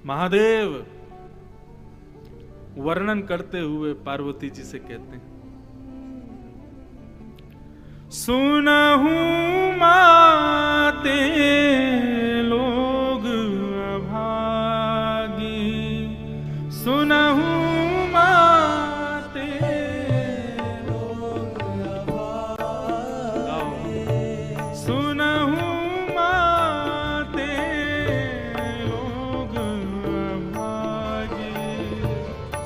महादेव वर्णन करते हुए पार्वती जी से कहते हैं, सुनहु माते लोग अभागी, सुनहु माते लोग अभागी, सुनहु माते लोग अभागी,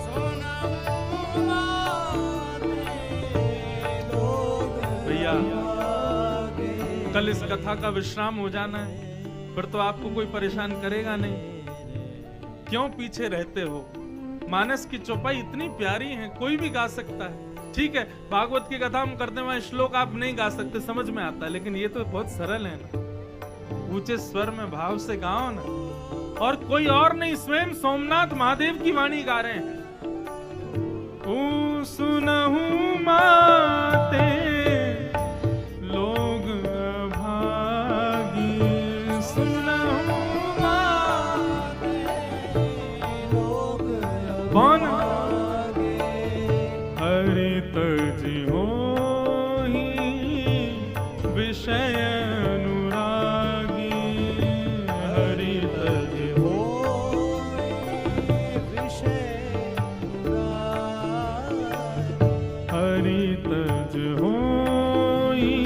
सुनहु माते लोग। भैया कल इस कथा का विश्राम हो जाना है, फिर तो आपको कोई परेशान करेगा नहीं। क्यों पीछे रहते हो? मानस की चौपाई इतनी प्यारी है, कोई भी गा सकता है। ठीक है, भागवत की कथा हम करते हैं, श्लोक आप नहीं गा सकते, समझ में आता है, लेकिन ये तो बहुत सरल है ना। ऊंचे स्वर में भाव से गाओ ना, और कोई और नहीं, स्वयं सोमनाथ महादेव की वाणी गा रहे हैं। ओ सुनहु माते लोग अभागी, सुनहु माते लोग अभागी, हरि तज होहि विषय अनुरागी, हरि तज होहि विषय अनुरागी, हरि तज होहि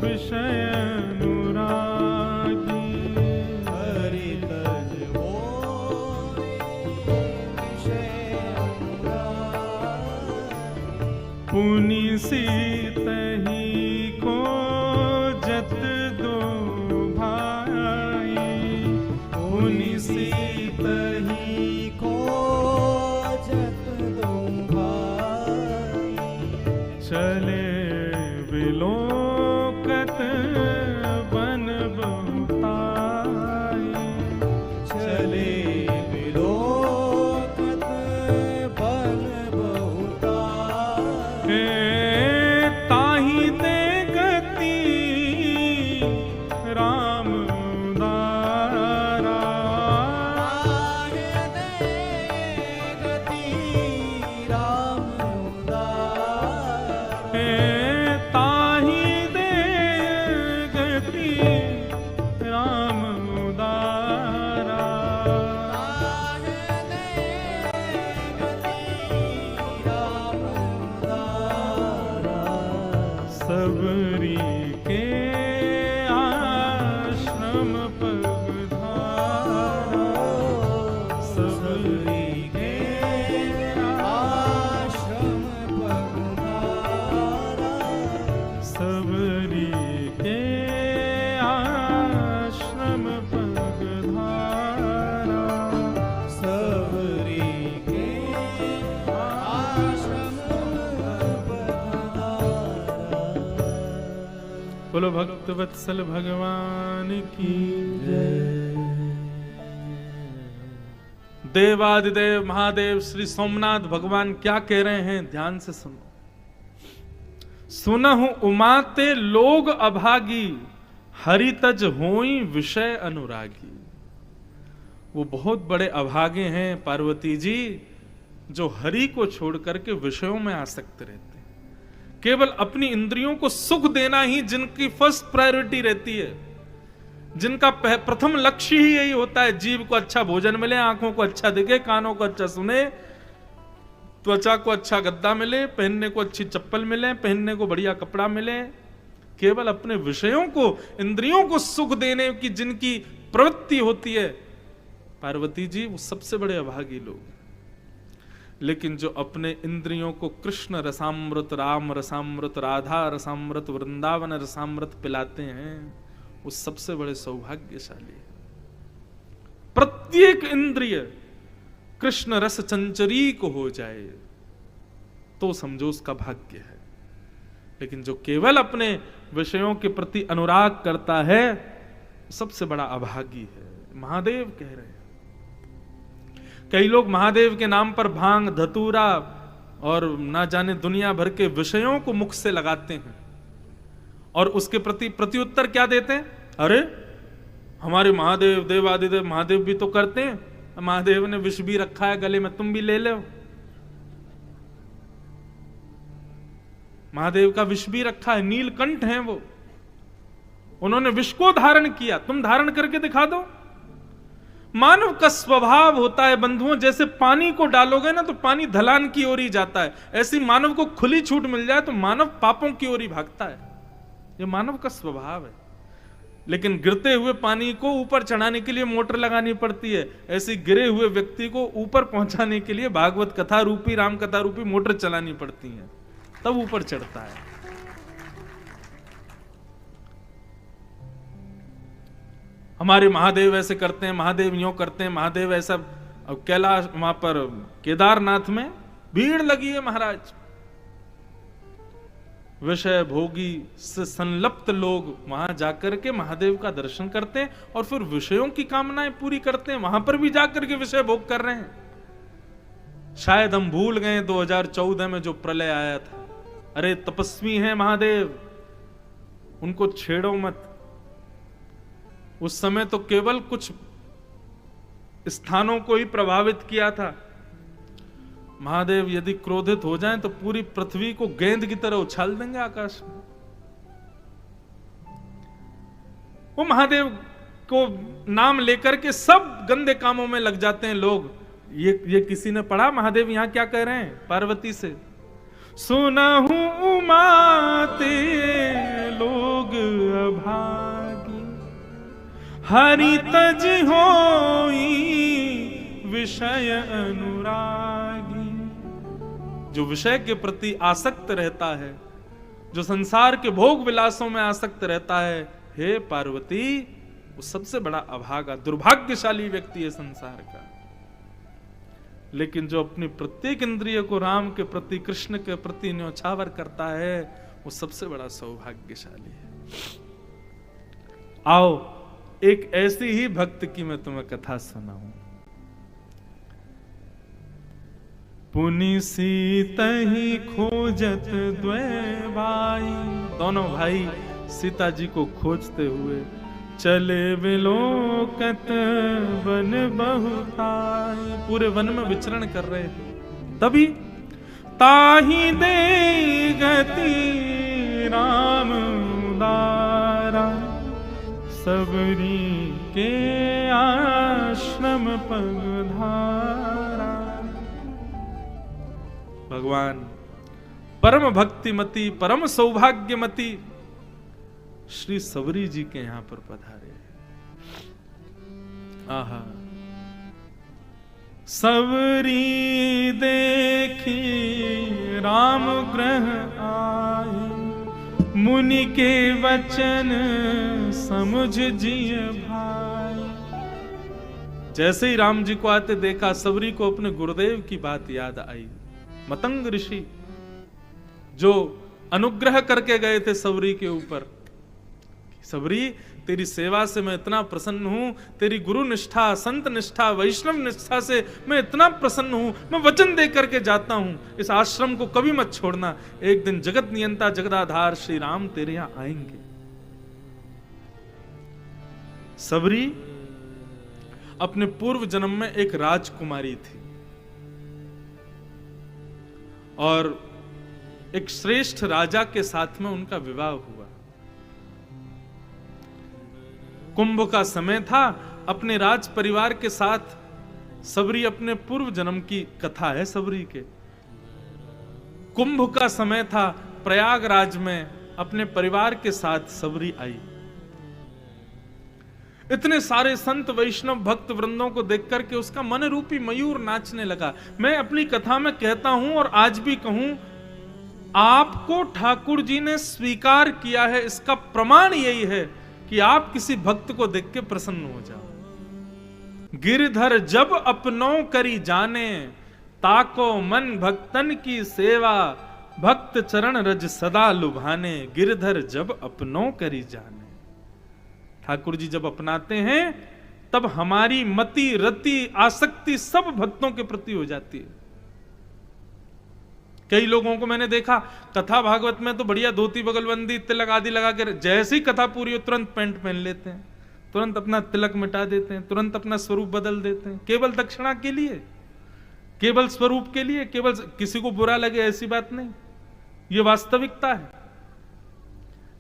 विषय अनुरागी, हरि तज होहि विषय अनुरागी, पुनि सीतहि को जत दो भाई, पुनि सीतहि को जत दो भाई, चले विलोकत बन बहुताई, चले विलोकत बन बहुताई, ताहि दे गति राम उदारा, ताहि दे गति राम उदारा, ताहि दे गति राम उदारा, ताहि दे गति राम उदारा, सबरी के आश्रम पगधारा, सबरी के आश्रम पगधारा, सबरी के आश्रम पगधारा, सबरी के आश्रम पगधारा। बोलो भक्त वत्सल भगवान की जय। देवादिदेव महादेव श्री सोमनाथ भगवान क्या कह रहे हैं, ध्यान से सुनो। सुनहु उमाते लोग अभागी, हरि तज होई विषय अनुरागी। वो बहुत बड़े अभागे हैं पार्वती जी, जो हरि को छोड़ करके विषयों में आसक्त रहते हैं। केवल अपनी इंद्रियों को सुख देना ही जिनकी फर्स्ट प्रायोरिटी रहती है, जिनका प्रथम लक्ष्य ही यही होता है, जीव को अच्छा भोजन मिले, आंखों को अच्छा दिखे, कानों को अच्छा सुने, त्वचा को अच्छा गद्दा मिले, पहनने को अच्छी चप्पल मिले, पहनने को बढ़िया कपड़ा मिले। केवल अपने विषयों को, इंद्रियों को सुख देने की जिनकी प्रवृत्ति होती है पार्वती जी, वो सबसे बड़े अभागी लोग। लेकिन जो अपने इंद्रियों को कृष्ण रसामृत, राम रसामृत, राधा रसामृत, वृंदावन रसामृत पिलाते हैं, वो सबसे बड़े सौभाग्यशाली है। प्रत्येक इंद्रिय कृष्ण रस चंचरी को हो जाए तो समझो उसका भाग्य है। लेकिन जो केवल अपने विषयों के प्रति अनुराग करता है, सबसे बड़ा अभागी है। महादेव कह रहे हैं। कई लोग महादेव के नाम पर भांग, धतूरा और ना जाने दुनिया भर के विषयों को मुख से लगाते हैं और उसके प्रति प्रत्युत्तर क्या देते हैं? अरे हमारे महादेव, देवादिदेव महादेव भी तो करते हैं, महादेव ने विष भी रखा है गले में, तुम भी ले लो। महादेव का विष भी रखा है, नीलकंठ है वो, उन्होंने विष को धारण किया, तुम धारण करके दिखा दो। मानव का स्वभाव होता है बंधुओं, जैसे पानी को डालोगे ना तो पानी ढलान की ओर ही जाता है, ऐसी मानव को खुली छूट मिल जाए तो मानव पापों की ओर ही भागता है। ये मानव का स्वभाव है। लेकिन गिरते हुए पानी को ऊपर चढ़ाने के लिए मोटर लगानी पड़ती है, ऐसे गिरे हुए व्यक्ति को ऊपर पहुंचाने के लिए भागवत कथा रूपी, राम कथा रूपी मोटर चलानी पड़ती है, तब ऊपर चढ़ता है। हमारे महादेव ऐसे करते हैं, महादेव यूं करते हैं, महादेव ऐसा। अब कैलाश वहां पर केदारनाथ में भीड़ लगी है महाराज, विषय भोगी से संलप्त लोग वहां जाकर के महादेव का दर्शन करते हैं और फिर विषयों की कामनाएं पूरी करते हैं, वहां पर भी जाकर के विषय भोग कर रहे हैं। शायद हम भूल गए 2014 में जो प्रलय आया था, अरे तपस्वी हैं महादेव, उनको छेड़ो मत। उस समय तो केवल कुछ स्थानों को ही प्रभावित किया था। महादेव यदि क्रोधित हो जाएं तो पूरी पृथ्वी को गेंद की तरह उछाल देंगे आकाश में। वो महादेव को नाम लेकर के सब गंदे कामों में लग जाते हैं लोग। ये किसी ने पढ़ा महादेव यहां क्या कह रहे हैं पार्वती से? सुना हूं उमाते लोग अभागी, हरि तज होई विषय अनुरागी। जो विषय के प्रति आसक्त रहता है, जो संसार के भोग विलासों में आसक्त रहता है, हे पार्वती, वो सबसे बड़ा अभागा दुर्भाग्यशाली व्यक्ति है संसार का। लेकिन जो अपनी प्रत्येक इंद्रिय को राम के प्रति, कृष्ण के प्रति न्योछावर करता है, वो सबसे बड़ा सौभाग्यशाली है। आओ एक ऐसी ही भक्त की मैं तुम्हें कथा सुनाऊं। पुनि सीता ही खोजत द्वै भाई, दोनों भाई सीता जी को खोजते हुए चले विलोकत वन बहुताई, पूरे वन में विचरण कर रहे थे। तभी ताही दे गति राम उदारा, सबरी के आश्रम पगधारा। भगवान परम भक्तिमती, परम सौभाग्यमती श्री सबरी जी के यहां पर पधारे। आहा, सबरी देखी राम ग्रह आए, मुनि के वचन समझ जिय भाई। जैसे ही राम जी को आते देखा, सबरी को अपने गुरुदेव की बात याद आई। मतंग ऋषि जो अनुग्रह करके गए थे सबरी के ऊपर, सबरी तेरी सेवा से मैं इतना प्रसन्न हूं, तेरी गुरु निष्ठा, संत निष्ठा, वैष्णव निष्ठा से मैं इतना प्रसन्न हूं, मैं वचन दे करके जाता हूं, इस आश्रम को कभी मत छोड़ना। एक दिन जगत नियंता जगदाधार श्री राम तेरे यहां आएंगे। सबरी अपने पूर्व जन्म में एक राजकुमारी थी और एक श्रेष्ठ राजा के साथ में उनका विवाह हुआ। कुंभ का समय था, अपने राज परिवार के साथ सबरी, अपने पूर्व जन्म की कथा है सबरी के। कुंभ का समय था, प्रयागराज में अपने परिवार के साथ सबरी आई। इतने सारे संत वैष्णव भक्त वृंदों को देख करके उसका मन रूपी मयूर नाचने लगा। मैं अपनी कथा में कहता हूं और आज भी कहूं, आपको ठाकुर जी ने स्वीकार किया है, इसका प्रमाण यही है कि आप किसी भक्त को देख के प्रसन्न हो जाओ। गिरधर जब अपनों करी जाने, ताको मन भक्तन की सेवा, भक्त चरण रज सदा लुभाने। गिरधर जब अपनों करी जाने, ठाकुर जी जब अपनाते हैं तब हमारी मति, रति, आसक्ति सब भक्तों के प्रति हो जाती है। कई लोगों को मैंने देखा कथा भागवत में तो बढ़िया धोती बगलबंदी तिलक आदि लगा के, जैसे ही कथा पूरी हो तुरंत पैंट पहन लेते हैं, तुरंत अपना तिलक मिटा देते हैं, तुरंत अपना स्वरूप बदल देते हैं, केवल दक्षिणा के लिए, केवल स्वरूप के लिए, केवल किसी को बुरा लगे ऐसी बात नहीं, ये वास्तविकता है।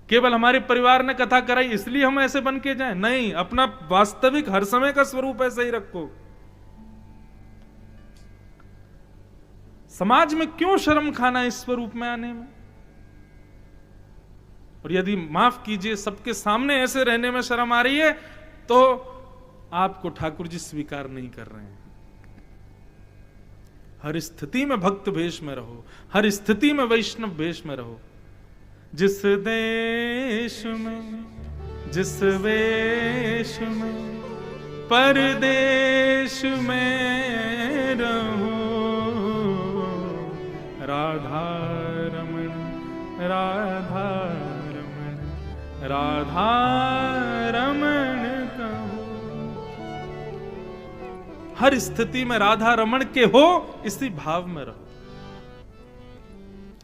केवल हमारे परिवार ने कथा कराई इसलिए हम ऐसे बन के जाएं, नहीं, अपना वास्तविक हर समय का स्वरूप ऐसे ही रखो। समाज में क्यों शर्म खाना इस स्वरूप में आने में? और यदि माफ कीजिए सबके सामने ऐसे रहने में शर्म आ रही है तो आपको ठाकुर जी स्वीकार नहीं कर रहे हैं। हर स्थिति में भक्त वेश में रहो, हर स्थिति में वैष्णव वेश में रहो। जिस देश में, जिस वेश में, परदेश में रहो, राधा रमण, राधा रमण, राधा रमण कहो। हर स्थिति में राधा रमण के हो, इसी भाव में रहो।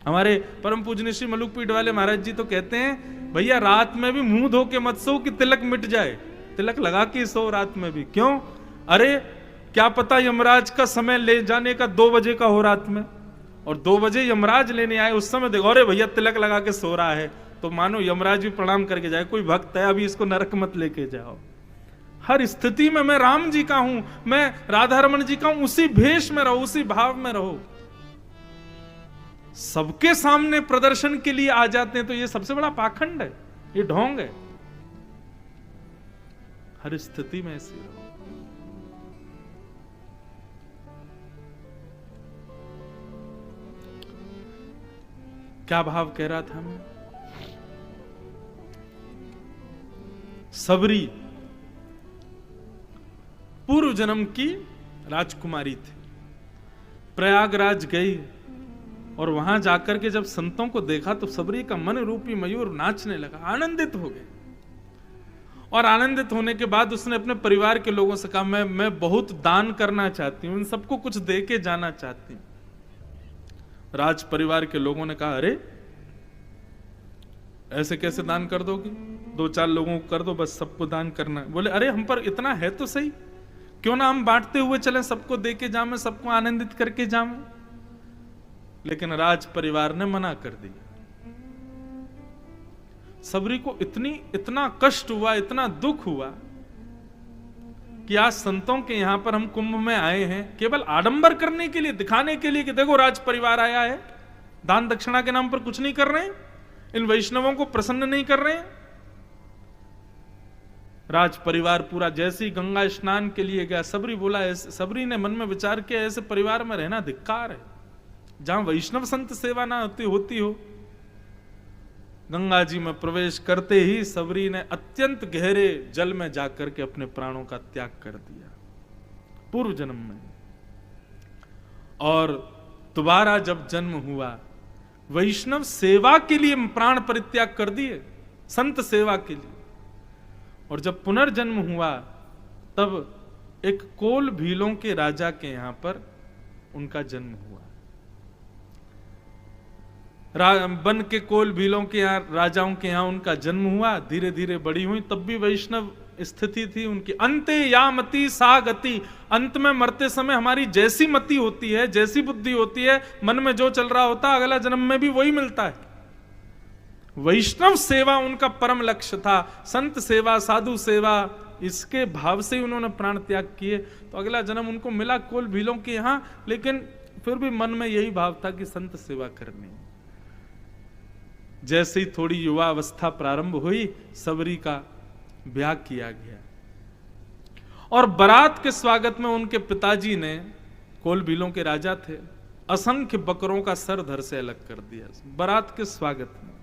हमारे परम पूजनीय श्री मलुकपीठ वाले महाराज जी तो कहते हैं, भैया रात में भी मुंह धो के मत सो कि तिलक मिट जाए, तिलक लगा के सो रात में भी। क्यों? अरे क्या पता यमराज का समय ले जाने का 2 बजे का हो रात में, और 2 बजे यमराज लेने आए, उस समय देखो अरे भैया तिलक लगा के सो रहा है, तो मानो यमराज भी प्रणाम करके जाए, कोई भक्त है अभी इसको नरक मत लेके जाओ। हर स्थिति में मैं राम जी का हूं, मैं राधा रमन जी का हूं, उसी भेष में रहो, उसी भाव में रहो। सबके सामने प्रदर्शन के लिए आ जाते हैं तो ये सबसे बड़ा पाखंड है, ये ढोंग है। हर स्थिति में ऐसे रहो। क्या भाव कह रहा था मैं? सबरी पूर्व जन्म की राजकुमारी थी, प्रयागराज गई और वहां जाकर के जब संतों को देखा तो सबरी का मन रूपी मयूर नाचने लगा, आनंदित हो गए। और आनंदित होने के बाद उसने अपने परिवार के लोगों से कहा, मैं बहुत दान करना चाहती हूं, इन सबको कुछ दे के जाना चाहती हूं। राज परिवार के लोगों ने कहा, अरे ऐसे कैसे दान कर दोगी? 2-4 लोगों को कर दो, बस सबको दान करना है। बोले, अरे हम पर इतना है तो सही, क्यों ना हम बांटते हुए चलें, सबको दे के जामे, सबको आनंदित करके जामे। लेकिन राज परिवार ने मना कर दिया। सबरी को इतना कष्ट हुआ, इतना दुख हुआ कि आज संतों के यहां पर हम कुंभ में आए हैं केवल आडंबर करने के लिए, दिखाने के लिए कि देखो राज परिवार आया है, दान दक्षिणा के नाम पर कुछ नहीं कर रहे हैं, इन वैष्णवों को प्रसन्न नहीं कर रहे हैं। राज परिवार पूरा जैसे ही गंगा स्नान के लिए गया, सबरी बोला, सबरी ने मन में विचार किया, ऐसे परिवार में रहना धिक्कार है, जहां वैष्णव संत सेवा ना होती हो। गंगा जी में प्रवेश करते ही सबरी ने अत्यंत गहरे जल में जाकर के अपने प्राणों का त्याग कर दिया पूर्व जन्म में। और दोबारा जब जन्म हुआ, वैष्णव सेवा के लिए प्राण परित्याग कर दिए, संत सेवा के लिए। और जब पुनर्जन्म हुआ तब एक कोल भीलों के राजा के यहां पर उनका जन्म हुआ। बन के कोल भीलों के यहाँ, राजाओं के यहाँ उनका जन्म हुआ, धीरे धीरे बड़ी हुई, तब भी वैष्णव स्थिति थी उनकी। अंते या मति सा गति, अंत में मरते समय हमारी जैसी मति होती है, जैसी बुद्धि होती है, मन में जो चल रहा होता है, अगला जन्म में भी वही मिलता है। वैष्णव सेवा उनका परम लक्ष्य था, संत सेवा, साधु सेवा, इसके भाव से ही उन्होंने प्राण त्याग किए। तो अगला जन्म उनको मिला कोल भीलों के यहाँ, लेकिन फिर भी मन में यही भाव था कि संत सेवा करनी। जैसे ही थोड़ी युवा अवस्था प्रारंभ हुई, सबरी का ब्याह किया गया और बारात के स्वागत में उनके पिताजी ने, कोल भीलों के राजा थे, असंख्य बकरों का सर धड़ से अलग कर दिया बारात के स्वागत में।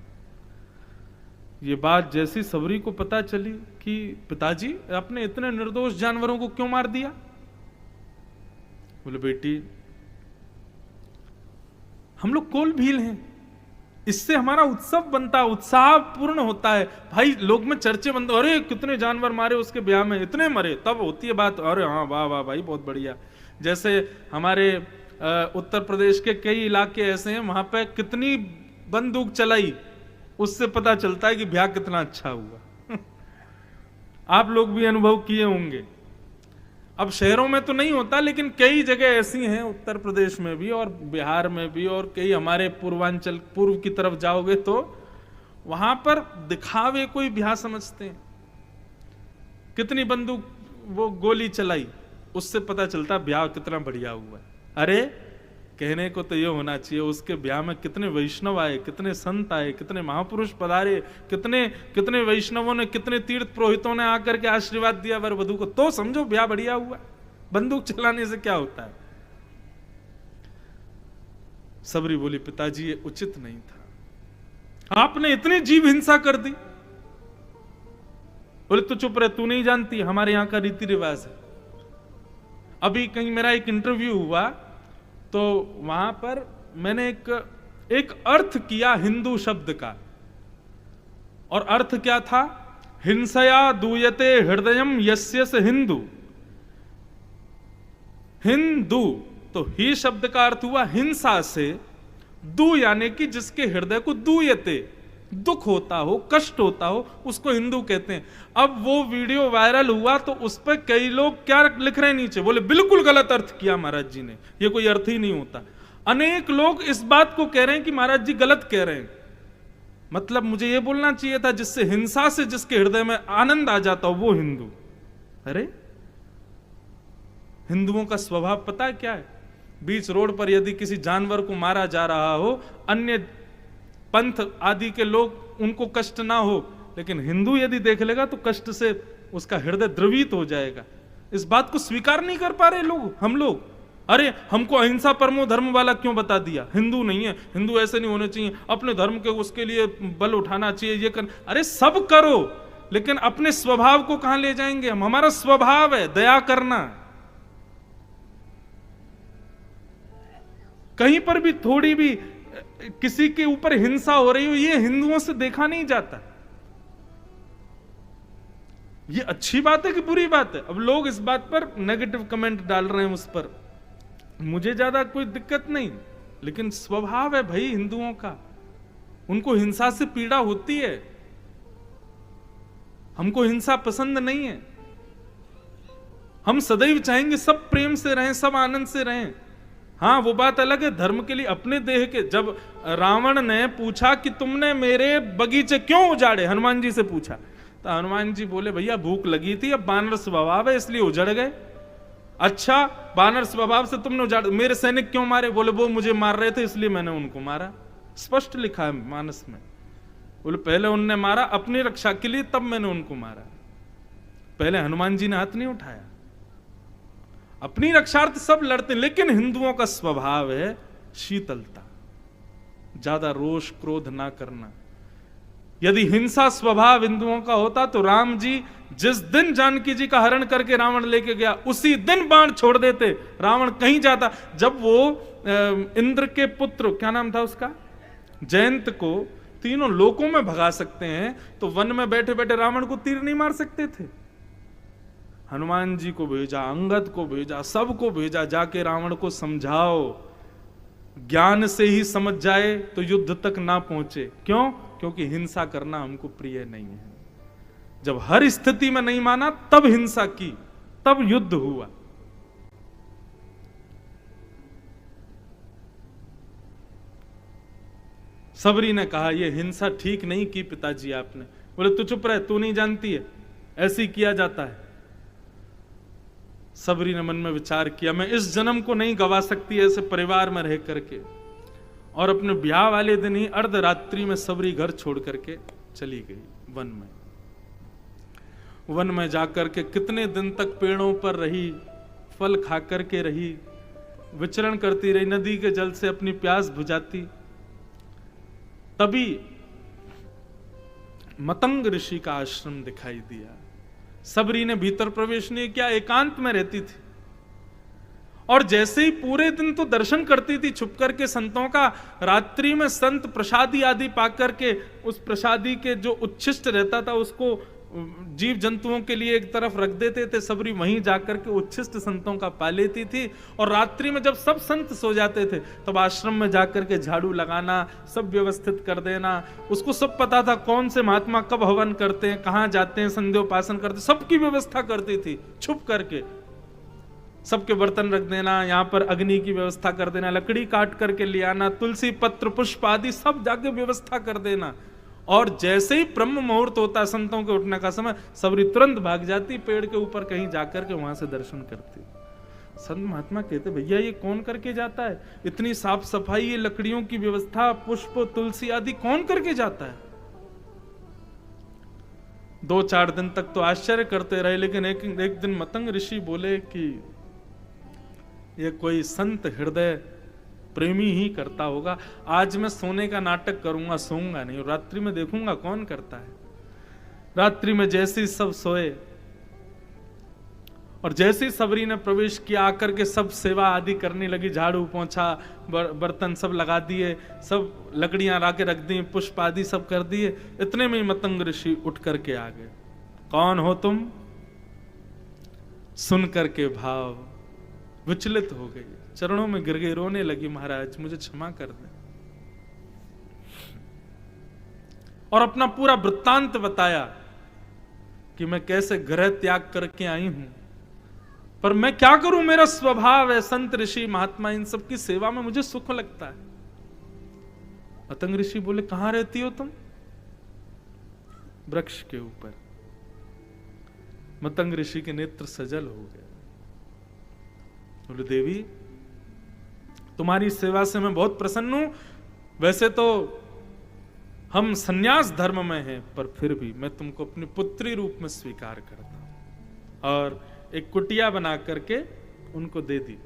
ये बात जैसी सबरी को पता चली कि पिताजी आपने इतने निर्दोष जानवरों को क्यों मार दिया? बोले, बेटी हम लोग कोल भील हैं, इससे हमारा उत्सव बनता है, उत्साह पूर्ण होता है। भाई लोग में चर्चे बनते, अरे कितने जानवर मारे उसके ब्याह में, इतने मरे, तब होती है बात, अरे हाँ वाह वाह भाई बहुत बढ़िया। जैसे हमारे उत्तर प्रदेश के कई इलाके ऐसे हैं, वहां पे कितनी बंदूक चलाई, उससे पता चलता है कि ब्याह कितना अच्छा हुआ। आप लोग भी अनुभव किए होंगे। अब शहरों में तो नहीं होता, लेकिन कई जगह ऐसी हैं, उत्तर प्रदेश में भी और बिहार में भी, और कई हमारे पूर्वांचल पूर्व की तरफ जाओगे तो वहां पर दिखावे कोई ब्याह समझते हैं। कितनी बंदूक वो गोली चलाई, उससे पता चलता ब्याह कितना बढ़िया हुआ। अरे कहने को तो ये होना चाहिए, उसके ब्याह में कितने वैष्णव आए, कितने संत आए, कितने महापुरुष पधारे, कितने कितने वैष्णवों ने, कितने तीर्थ पुरोहितों ने आकर के आशीर्वाद दिया वर वधू को, तो समझो ब्याह बढ़िया हुआ। बंदूक चलाने से क्या होता है? सबरी बोली पिताजी ये उचित नहीं था, आपने इतनी जीव हिंसा कर दी। बोले तू चुप रहे, तू नहीं जानती, हमारे यहां का रीति रिवाज है। अभी कहीं मेरा एक इंटरव्यू हुआ तो वहां पर मैंने एक अर्थ किया हिंदू शब्द का, और अर्थ क्या था? हिंसया दूयते हृदयम यस्य स हिंदू। हिंदू तो ही शब्द का अर्थ हुआ हिंसा से, दू यानी कि जिसके हृदय को दूयते, दुख होता हो, कष्ट होता हो, उसको हिंदू कहते हैं। अब वो वीडियो वायरल हुआ तो उस पर कई लोग क्या लिख रहे हैं नीचे, बोले बिल्कुल गलत अर्थ किया महाराज जी ने, ये कोई अर्थ ही नहीं होता। अनेक लोग इस बात को कह रहे हैं कि महाराज जी गलत कह रहे हैं, मतलब मुझे ये बोलना चाहिए था जिससे हिंसा से जिसके हृदय में आनंद आ जाता हो वो हिंदू। अरे हिंदुओं का स्वभाव पता है क्या है? बीच रोड पर यदि किसी जानवर को मारा जा रहा हो, अन्य पंथ आदि के लोग उनको कष्ट ना हो, लेकिन हिंदू यदि देख लेगा तो कष्ट से उसका हृदय द्रवित हो जाएगा। इस बात को स्वीकार नहीं कर पा रहे लोग, हम लोग। अरे हमको अहिंसा परमो धर्म वाला क्यों बता दिया? हिंदू नहीं है, हिंदू ऐसे नहीं होने चाहिए, अपने धर्म के उसके लिए बल उठाना चाहिए, ये कर। अरे सब करो, लेकिन अपने स्वभाव को कहां ले जाएंगे हम? हमारा स्वभाव है दया करना। कहीं पर भी थोड़ी भी किसी के ऊपर हिंसा हो रही हो, ये हिंदुओं से देखा नहीं जाता। ये अच्छी बात है कि बुरी बात है? अब लोग इस बात पर नेगेटिव कमेंट डाल रहे हैं उस पर, मुझे ज्यादा कोई दिक्कत नहीं, लेकिन स्वभाव है भाई हिंदुओं का, उनको हिंसा से पीड़ा होती है। हमको हिंसा पसंद नहीं है, हम सदैव चाहेंगे सब प्रेम से रहें, सब आनंद से रहें। हाँ वो बात अलग है, धर्म के लिए अपने देह के, जब रावण ने पूछा कि तुमने मेरे बगीचे क्यों उजाड़े, हनुमान जी से पूछा, तो हनुमान जी बोले भैया भूख लगी थी, अब बानर स्वभाव है इसलिए उजड़ गए। अच्छा बानर स्वभाव से तुमने उजाड़, मेरे सैनिक क्यों मारे? बोले वो मुझे मार रहे थे इसलिए मैंने उनको मारा। स्पष्ट लिखा है मानस में। बोले पहले उनने मारा अपनी रक्षा के लिए, तब मैंने उनको मारा, पहले हनुमान जी ने हाथ नहीं उठाया। अपनी रक्षार्थ सब लड़ते, लेकिन हिंदुओं का स्वभाव है शीतलता, ज्यादा रोष क्रोध ना करना। यदि हिंसा स्वभाव हिंदुओं का होता तो राम जी जिस दिन जानकी जी का हरण करके रावण लेके गया उसी दिन बाण छोड़ देते, रावण कहीं जाता। जब वो इंद्र के पुत्र, क्या नाम था उसका, जयंत को तीनों लोकों में भगा सकते हैं, तो वन में बैठे बैठे रावण को तीर नहीं मार सकते थे? हनुमान जी को भेजा, अंगद को भेजा, सबको भेजा, जाके रावण को समझाओ, ज्ञान से ही समझ जाए तो युद्ध तक ना पहुंचे। क्यों? क्योंकि हिंसा करना हमको प्रिय नहीं है। जब हर स्थिति में नहीं माना तब हिंसा की, तब युद्ध हुआ। सबरी ने कहा यह हिंसा ठीक नहीं की पिताजी आपने। बोले तू चुप रहे, तू नहीं जानती है, ऐसे ही किया जाता है। सबरी ने मन में विचार किया, मैं इस जन्म को नहीं गवा सकती ऐसे परिवार में रह करके, और अपने ब्याह वाले दिन ही अर्धरात्रि में सबरी घर छोड़ करके चली गई वन में। वन में जाकर के कितने दिन तक पेड़ों पर रही, फल खा करके रही, विचरण करती रही, नदी के जल से अपनी प्यास बुझाती। तभी मतंग ऋषि का आश्रम दिखाई दिया। सबरी ने भीतर प्रवेश नहीं किया, एकांत में रहती थी, और जैसे ही पूरे दिन तो दर्शन करती थी छुप करके संतों का, रात्रि में संत प्रसादी आदि पाकर के उस प्रसादी के जो उच्छिष्ट रहता था उसको जीव जंतुओं के लिए एक तरफ रख देते थे, सबरी वहीं जाकर के उच्छिष्ट संतों का पा लेती थी। और रात्रि में जब सब संत सो जाते थे तब आश्रम में जाकर के झाड़ू लगाना, सब व्यवस्थित कर देना। उसको सब पता था कौन से महात्मा कब हवन करते हैं, कहाँ जाते हैं, संध्योपासन करते, सबकी व्यवस्था करती थी छुप करके। सबके बर्तन रख देना, यहाँ पर अग्नि की व्यवस्था कर देना, लकड़ी काट करके ले आना, तुलसी पत्र पुष्प आदि सब जाके व्यवस्था कर देना। और जैसे ही ब्रह्म मुहूर्त होता, संतों के उठने का समय, सबरी तुरंत भाग जाती पेड़ के ऊपर कहीं जाकर के वहां से दर्शन करती। संत महात्मा कहते भैया ये कौन करके जाता है, इतनी साफ सफाई, ये लकड़ियों की व्यवस्था, पुष्प तुलसी आदि कौन करके जाता है। 2-4 दिन तक तो आश्चर्य करते रहे, लेकिन एक दिन मतंग ऋषि बोले कि ये कोई संत हृदय प्रेमी ही करता होगा। आज मैं सोने का नाटक करूंगा, सोऊंगा नहीं, और रात्रि में देखूंगा कौन करता है। रात्रि में जैसे ही सब सोए और जैसे ही सबरी ने प्रवेश किया, आकर के सब सेवा आदि करने लगी, झाड़ू पोंछा, बर्तन सब लगा दिए, सब लकड़ियां ला के रख दी, पुष्प आदि सब कर दिए। इतने में मतंग ऋषि उठ करके आ गए। कौन हो तुम? सुन करके भाव विचलित हो गई, चरणों में गिर गई, रोने लगी, महाराज मुझे क्षमा कर दें। और अपना पूरा वृत्तांत बताया कि मैं कैसे गृह त्याग करके आई हूं, पर मैं क्या करूं, मेरा स्वभाव है, संत ऋषि महात्मा इन सब की सेवा में मुझे सुख लगता है। मतंग ऋषि बोले कहां रहती हो तुम? वृक्ष के ऊपर। मतंग ऋषि के नेत्र सजल हो गए। बोले देवी तुम्हारी सेवा से मैं बहुत प्रसन्न हूं। वैसे तो हम सन्यास धर्म में हैं, पर फिर भी मैं तुमको अपनी पुत्री रूप में स्वीकार करता हूं। और एक कुटिया बना करके उनको दे दी।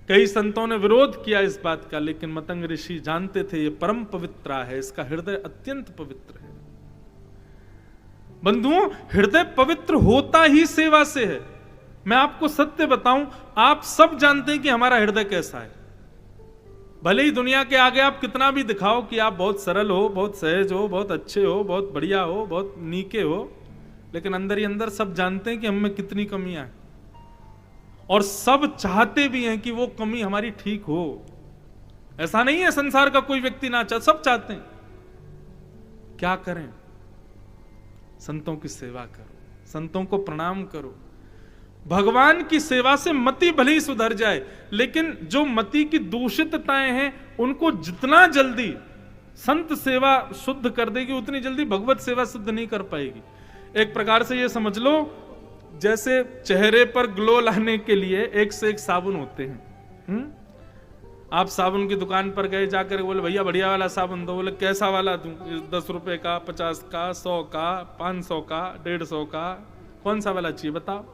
कई संतों ने विरोध किया इस बात का, लेकिन मतंग ऋषि जानते थे ये परम पवित्र है, इसका हृदय अत्यंत पवित्र है। बंधुओं, हृदय पवित्र होता ही सेवा से है। मैं आपको सत्य बताऊं, आप सब जानते हैं कि हमारा हृदय कैसा है। भले ही दुनिया के आगे आप कितना भी दिखाओ कि आप बहुत सरल हो, बहुत सहज हो, बहुत अच्छे हो, बहुत बढ़िया हो, बहुत नीके हो, लेकिन अंदर ही अंदर सब जानते हैं कि हम में कितनी कमियां हैं। और सब चाहते भी हैं कि वो कमी हमारी ठीक हो। ऐसा नहीं है संसार का कोई व्यक्ति ना चाहे, सब चाहते हैं। क्या करें? संतों की सेवा करो, संतों को प्रणाम करो। भगवान की सेवा से मति भले ही सुधर जाए, लेकिन जो मति की दूषितताएं हैं उनको जितना जल्दी संत सेवा शुद्ध कर देगी, उतनी जल्दी भगवत सेवा शुद्ध नहीं कर पाएगी। एक प्रकार से ये समझ लो, जैसे चेहरे पर ग्लो लाने के लिए एक से एक साबुन होते हैं। आप साबुन की दुकान पर गए, जाकर बोले भैया बढ़िया वाला साबुन दो। बोले कैसा वाला दूं? 10 रुपए का, 50 का, 100 का, 500 का, 150 का, कौन सा वाला चाहिए बताओ?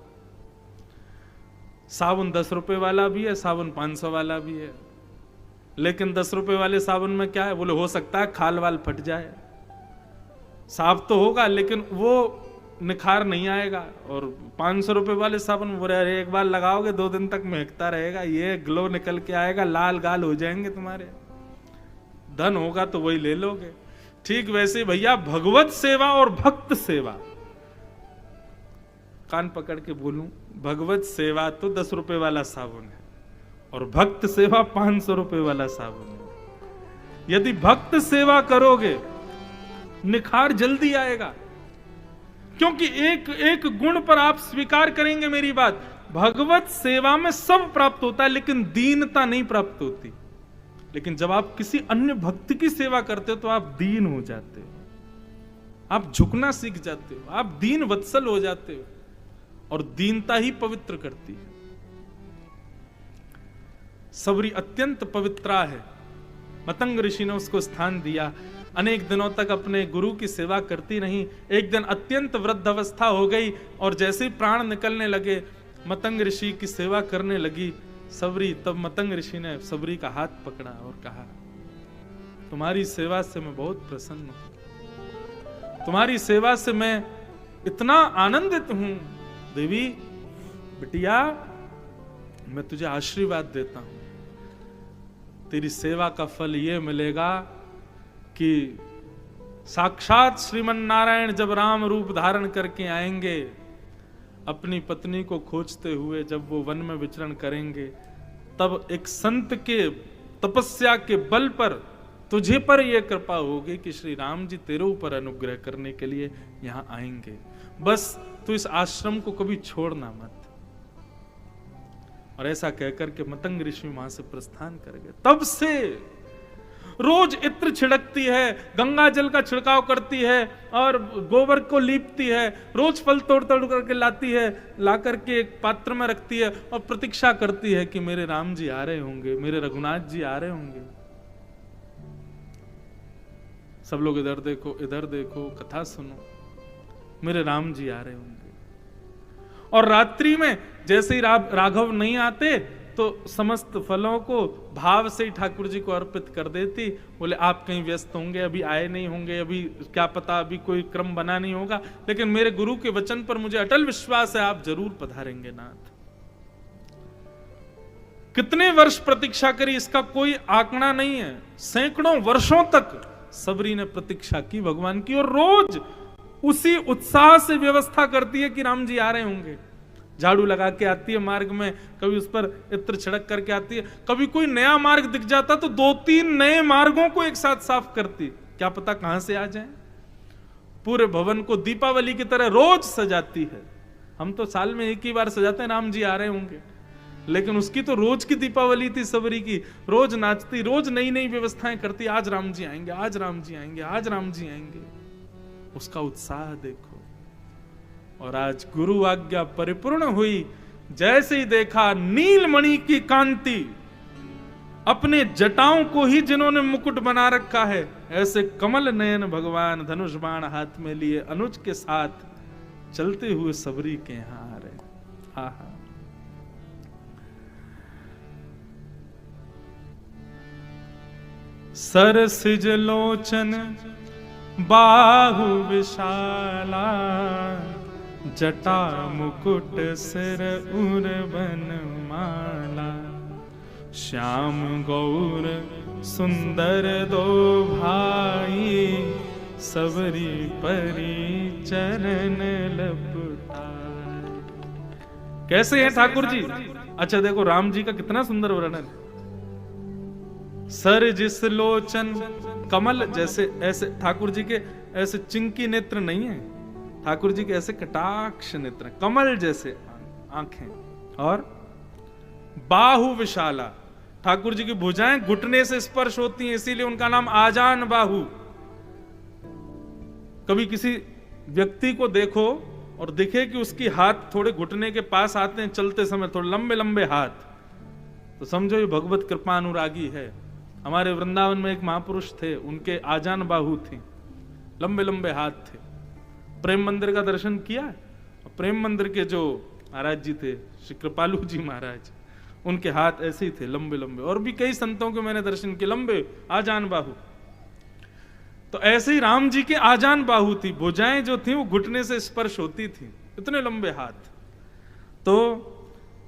साबुन 10 रुपए वाला भी है, साबुन 500 वाला भी है, लेकिन 10 रुपए वाले साबुन में क्या है? बोले हो सकता है खाल वाल फट जाए, साफ तो होगा लेकिन वो निखार नहीं आएगा। और 500 रुपए वाले साबुन बोले अरे एक बार लगाओगे 2 दिन तक महकता रहेगा, ये ग्लो निकल के आएगा, लाल गाल हो जाएंगे तुम्हारे, धन होगा तो वही ले लोगे। ठीक वैसे भैया भगवत सेवा और भक्त सेवा, कान पकड़ के बोलूं, भगवत सेवा तो 10 रुपए वाला साबुन है और भक्त सेवा 500 रुपए वाला साबुन है। यदि भक्त सेवा करोगे निखार जल्दी आएगा, क्योंकि एक एक गुण पर आप स्वीकार करेंगे मेरी बात। भगवत सेवा में सब प्राप्त होता है लेकिन दीनता नहीं प्राप्त होती। लेकिन जब आप किसी अन्य भक्त की सेवा करते हो तो आप दीन हो जाते हो, आप झुकना सीख जाते हो, आप दीन वत्सल हो जाते हो, और दीनता ही पवित्र करती है। सबरी अत्यंत पवित्रा है, मतंग ऋषि ने उसको स्थान दिया। अनेक दिनों तक अपने गुरु की सेवा करती रही। एक दिन अत्यंत वृद्ध अवस्था हो गई और जैसे ही प्राण निकलने लगे, मतंग ऋषि की सेवा करने लगी सबरी। तब मतंग ऋषि ने सबरी का हाथ पकड़ा और कहा, तुम्हारी सेवा से मैं बहुत प्रसन्न हूं, तुम्हारी सेवा से मैं इतना आनंदित हूं। देवी बिटिया, मैं तुझे आशीर्वाद देता हूं, तेरी सेवा का फल यह मिलेगा कि साक्षात श्रीमन नारायण जब राम रूप धारण करके आएंगे, अपनी पत्नी को खोजते हुए जब वो वन में विचरण करेंगे, तब एक संत के तपस्या के बल पर तुझे पर यह कृपा होगी कि श्री राम जी तेरे ऊपर अनुग्रह करने के लिए यहां आएंगे। बस तू इस आश्रम को कभी छोड़ना मत। और ऐसा कहकर के मतंग ऋषि वहां से प्रस्थान कर गए। तब से रोज इत्र छिड़कती है, गंगा जल का छिड़काव करती है और गोबर को लीपती है, रोज फल तोड़ तोड़ करके लाती है, ला करके एक पात्र में रखती है और प्रतीक्षा करती है कि मेरे राम जी आ रहे होंगे, मेरे रघुनाथ जी आ रहे होंगे। सब लोग इधर देखो, कथा सुनो, मेरे राम जी आ रहे होंगे। और रात्रि में जैसे ही राघव नहीं आते तो समस्त फलों को भाव से ही ठाकुर जी को अर्पित कर देती। बोले आप कहीं व्यस्त होंगे, अभी आए नहीं होंगे, अभी क्या पता, अभी कोई क्रम बना नहीं होगा, लेकिन मेरे गुरु के वचन पर मुझे अटल विश्वास है आप जरूर पधारेंगे नाथ। कितने वर्ष प्रतीक्षा करी इसका कोई आंकड़ा नहीं है। सैकड़ों वर्षों तक सबरी ने प्रतीक्षा की भगवान की, और रोज उसी उत्साह से व्यवस्था करती है कि राम जी आ रहे होंगे। झाड़ू लगा के आती है मार्ग में, कभी उस पर इत्र छिड़क करके आती है, कभी कोई नया मार्ग दिख जाता तो 2-3 नए मार्गों को एक साथ साफ करती, क्या पता कहां से आ जाए। पूरे भवन को दीपावली की तरह रोज सजाती है। हम तो साल में एक ही बार सजाते हैं राम जी आ रहे होंगे, लेकिन उसकी तो रोज की दीपावली थी सबरी की। रोज नाचती, रोज नई नई व्यवस्थाएं करती, आज राम जी आएंगे, आज राम जी आएंगे, आज राम जी आएंगे। उसका उत्साह देखो। और आज गुरु आज्ञा परिपूर्ण हुई, जैसे ही देखा नीलमणि की कांति, अपने जटाओं को ही जिन्होंने मुकुट बना रखा है, ऐसे कमल नयन भगवान धनुष बाण हाथ में लिए अनुज के साथ चलते हुए सबरी के यहां आ रहे। आहा, सरसिज लोचन बाहु विशाला, जटा मुकुट सिर उर बन माला, श्याम गौर सुंदर दो भाई, सबरी परी चरण लपटाए। कैसे हैं ठाकुर जी? अच्छा देखो राम जी का कितना सुंदर वर्णन। सर जिस लोचन, कमल जैसे, ऐसे ठाकुर जी के ऐसे चिंकी नेत्र नहीं है, ठाकुर जी के ऐसे कटाक्ष नेत्र, कमल जैसे आंखें। और बाहु विशाला, ठाकुर जी की भुजाएं घुटने से स्पर्श होती हैं, इसीलिए उनका नाम आजान बाहु। कभी किसी व्यक्ति को देखो और दिखे कि उसकी हाथ थोड़े घुटने के पास आते हैं चलते समय, थोड़े लंबे लंबे हाथ, तो समझो ये भगवत कृपा अनुरागी है। हमारे वृंदावन में एक महापुरुष थे, उनके आजान बाहु थी, लंबे लंबे हाथ थे। प्रेम मंदिर का दर्शन किया, प्रेम मंदिर के जो महाराज जी थे, श्री कृपालु जी महाराज, उनके हाथ ऐसे ही थे लंबे लंबे। और भी कई संतों के मैंने दर्शन किए, लंबे आजान बाहु। तो ऐसे ही राम जी के आजान बाहु थी, भुजाएं जो थी वो घुटने से स्पर्श होती थी, इतने लंबे हाथ। तो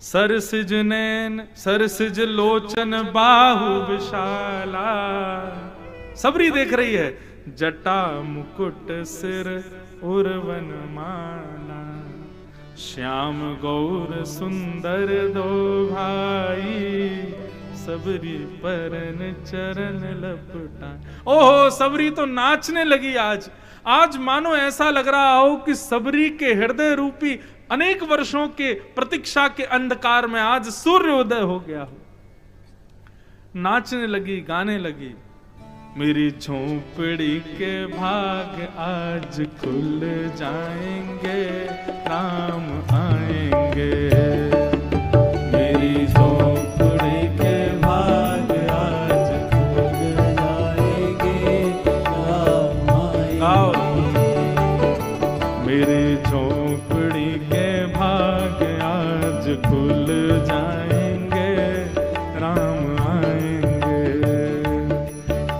सरसिज नैन, सरसिज लोचन बाहु विशाला, सबरी देख रही है, जटा मुकुट सिर उर्वन माला, श्याम गौर सुंदर दो भाई, सबरी परन चरण लपटा। ओहो, सबरी तो नाचने लगी आज मानो ऐसा लग रहा हो कि सबरी के हृदय रूपी अनेक वर्षों के प्रतीक्षा के अंधकार में आज सूर्योदय हो गया हो। नाचने लगी, गाने लगी, मेरी झोंपड़ी के भाग आज खुल जाएंगे, राम आएंगे। मेरी झोंपड़ी के भाग आज खुल जाएंगे, राम आएंगे। मेरी झोंपड़ी के भाग आज खुल जाएंगे, राम आएंगे।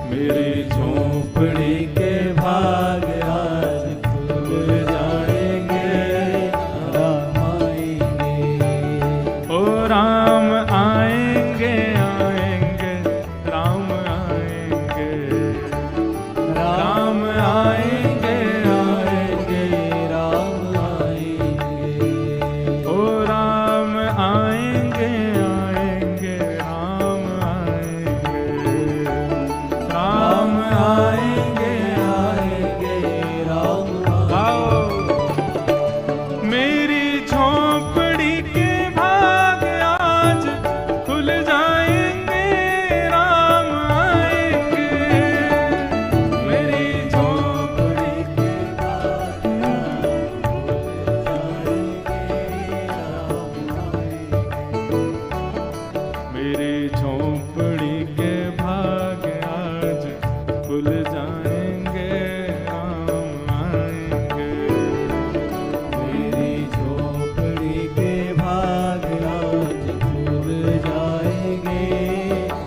मेरी झोंपड़ी के भाग आज खुल जाएंगे, राम आएंगे। ओ राम आएंगे, आएंगे, राम आएंगे, राम आएंगे। आएंगे आएंगे राम आएंगे, राम आएंगे आएंगे राम आओ। मेरी झोंपड़ी के भाग आज खुल जाएंगे राम आएंगे, मेरी झोंपड़ी के भाग मेरी झोंपड़ी के भाग आज खुल जाएंगे राम आएंगे, मेरी झोपड़ी के भाग आज खुल जाएंगे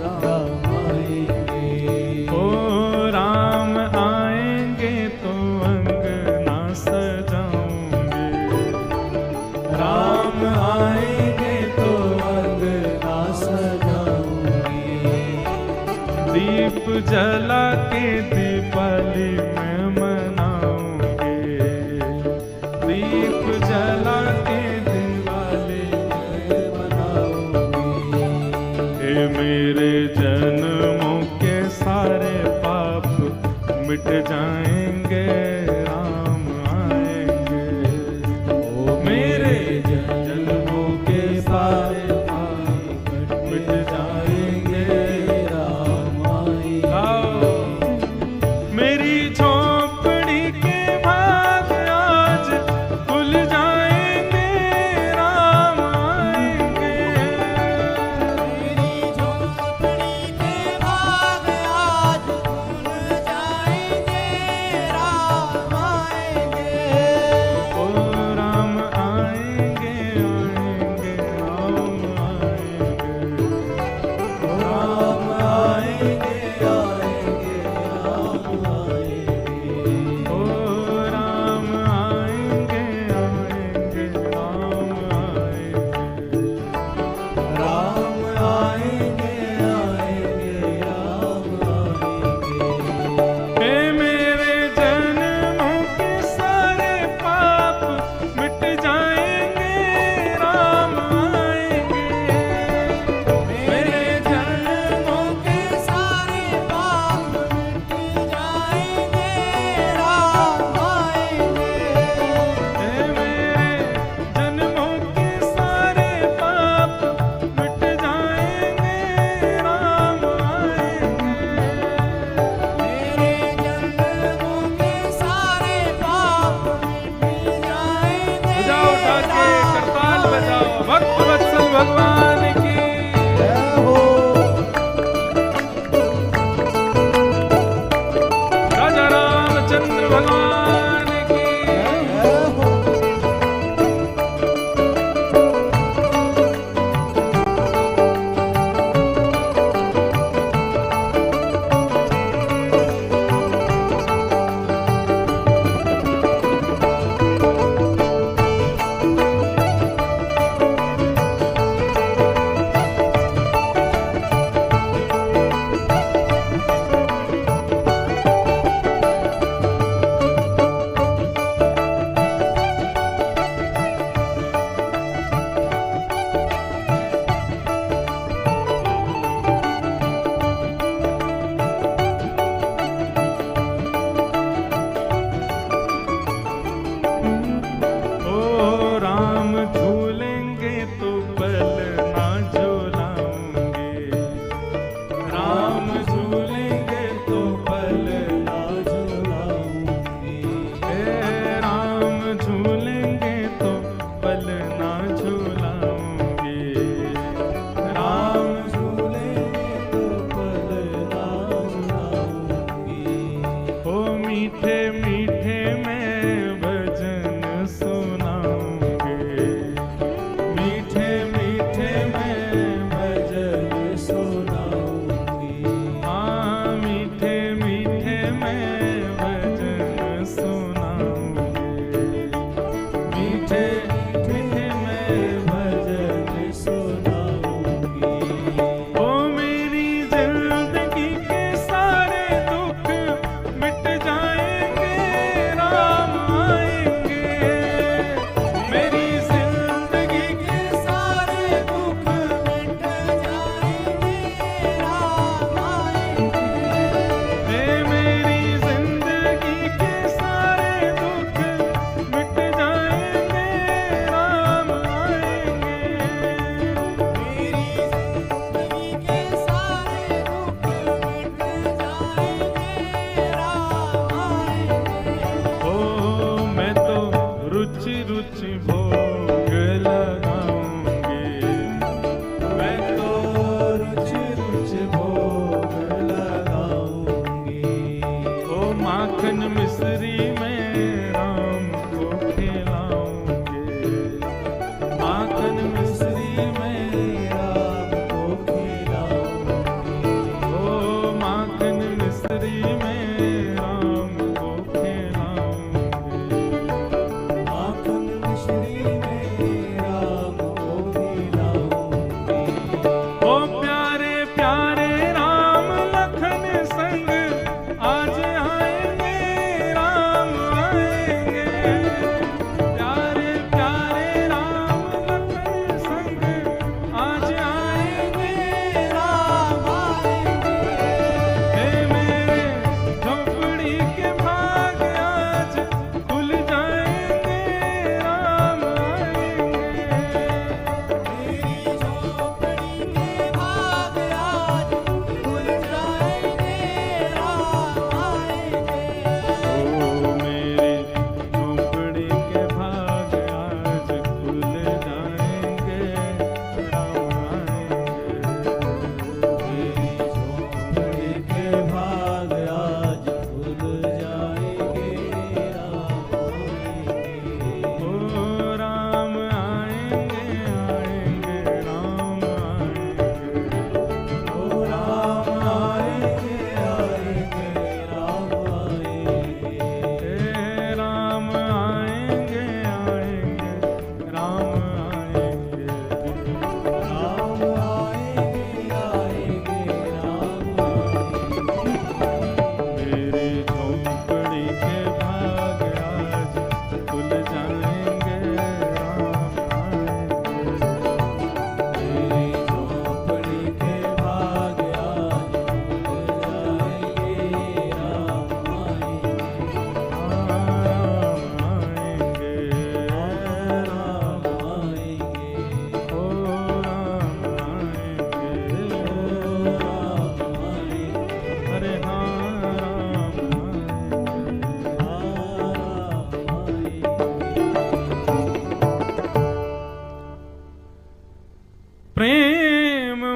राम आएंगे। ओ राम आएंगे तो अंगना सजाऊंगे, राम आएंगे तो अंगना सजाऊंगी, दीप जला के दीपावली में मनाऊंगे, दीप जला के दिवाली मैं मनाऊंगी। हे मेरे जन्मों के सारे पाप मिट जाएंगे राम आएंगे, ओ मेरे जन्मों के सारे पाप मिट जाएंगे राम आएंगे। आओ मेरी झोंपड़ी के भाग आज खुल जाएंगे राम आएंगे, मेरी झोपड़ी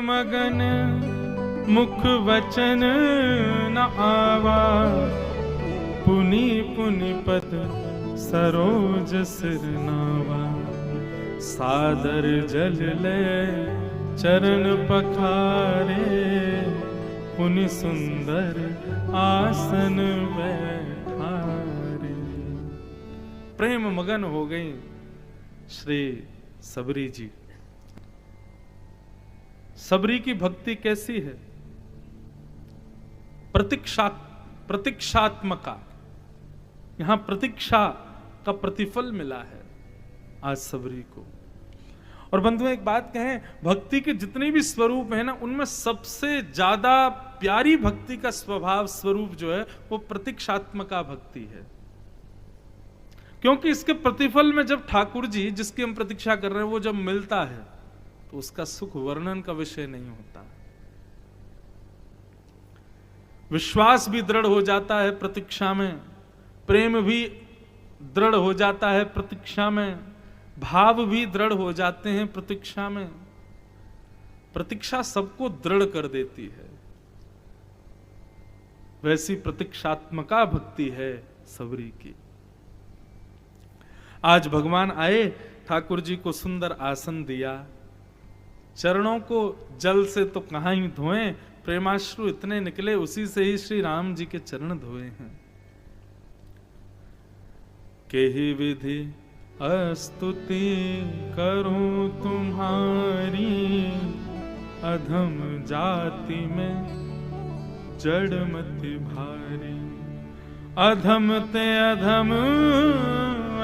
मगन मुख वचन न आवा, पुनि पुनि पद सरोज सिर नावा। सादर जल ले चरण पखारे, पुनि सुंदर आसन बैठारे। प्रेम मगन हो गई श्री सबरी जी। सबरी की भक्ति कैसी है? प्रतीक्षात्मका। यहां प्रतीक्षा का प्रतिफल मिला है आज सबरी को। और बंधुओं एक बात कहें, भक्ति के जितने भी स्वरूप हैं ना, उनमें सबसे ज्यादा प्यारी भक्ति का स्वभाव स्वरूप जो है वो प्रतीक्षात्मका भक्ति है। क्योंकि इसके प्रतिफल में जब ठाकुर जी जिसकी हम प्रतीक्षा कर रहे हैं वो जब मिलता है तो उसका सुख वर्णन का विषय नहीं होता। विश्वास भी दृढ़ हो जाता है प्रतीक्षा में, प्रेम भी दृढ़ हो जाता है प्रतीक्षा में, भाव भी दृढ़ हो जाते हैं प्रतीक्षा में। प्रतीक्षा सबको दृढ़ कर देती है। वैसी प्रतीक्षात्मका भक्ति है सबरी की। आज भगवान आए, ठाकुर जी को सुंदर आसन दिया, चरणों को जल से तो कहां ही धोएं, प्रेमाश्रु इतने निकले उसी से ही श्री राम जी के चरण धोए हैं। केहि विधि स्तुति करूं तुम्हारी, अधम जाति में जड़मति भारी। अधम ते अधम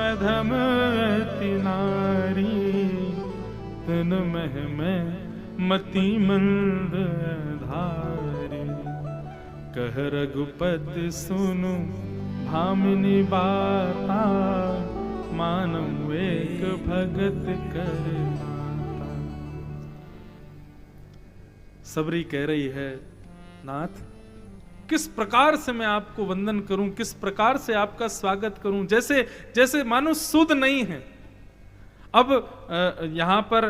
अधम अति नारी, तन मह में मति मंद धारी। कह रघुपति सुनु भामिनी बाता, मानव एक भगत कर माता। सबरी कह रही है, नाथ किस प्रकार से मैं आपको वंदन करूं, किस प्रकार से आपका स्वागत करूं, जैसे जैसे मानो सुध नहीं है। अब यहां पर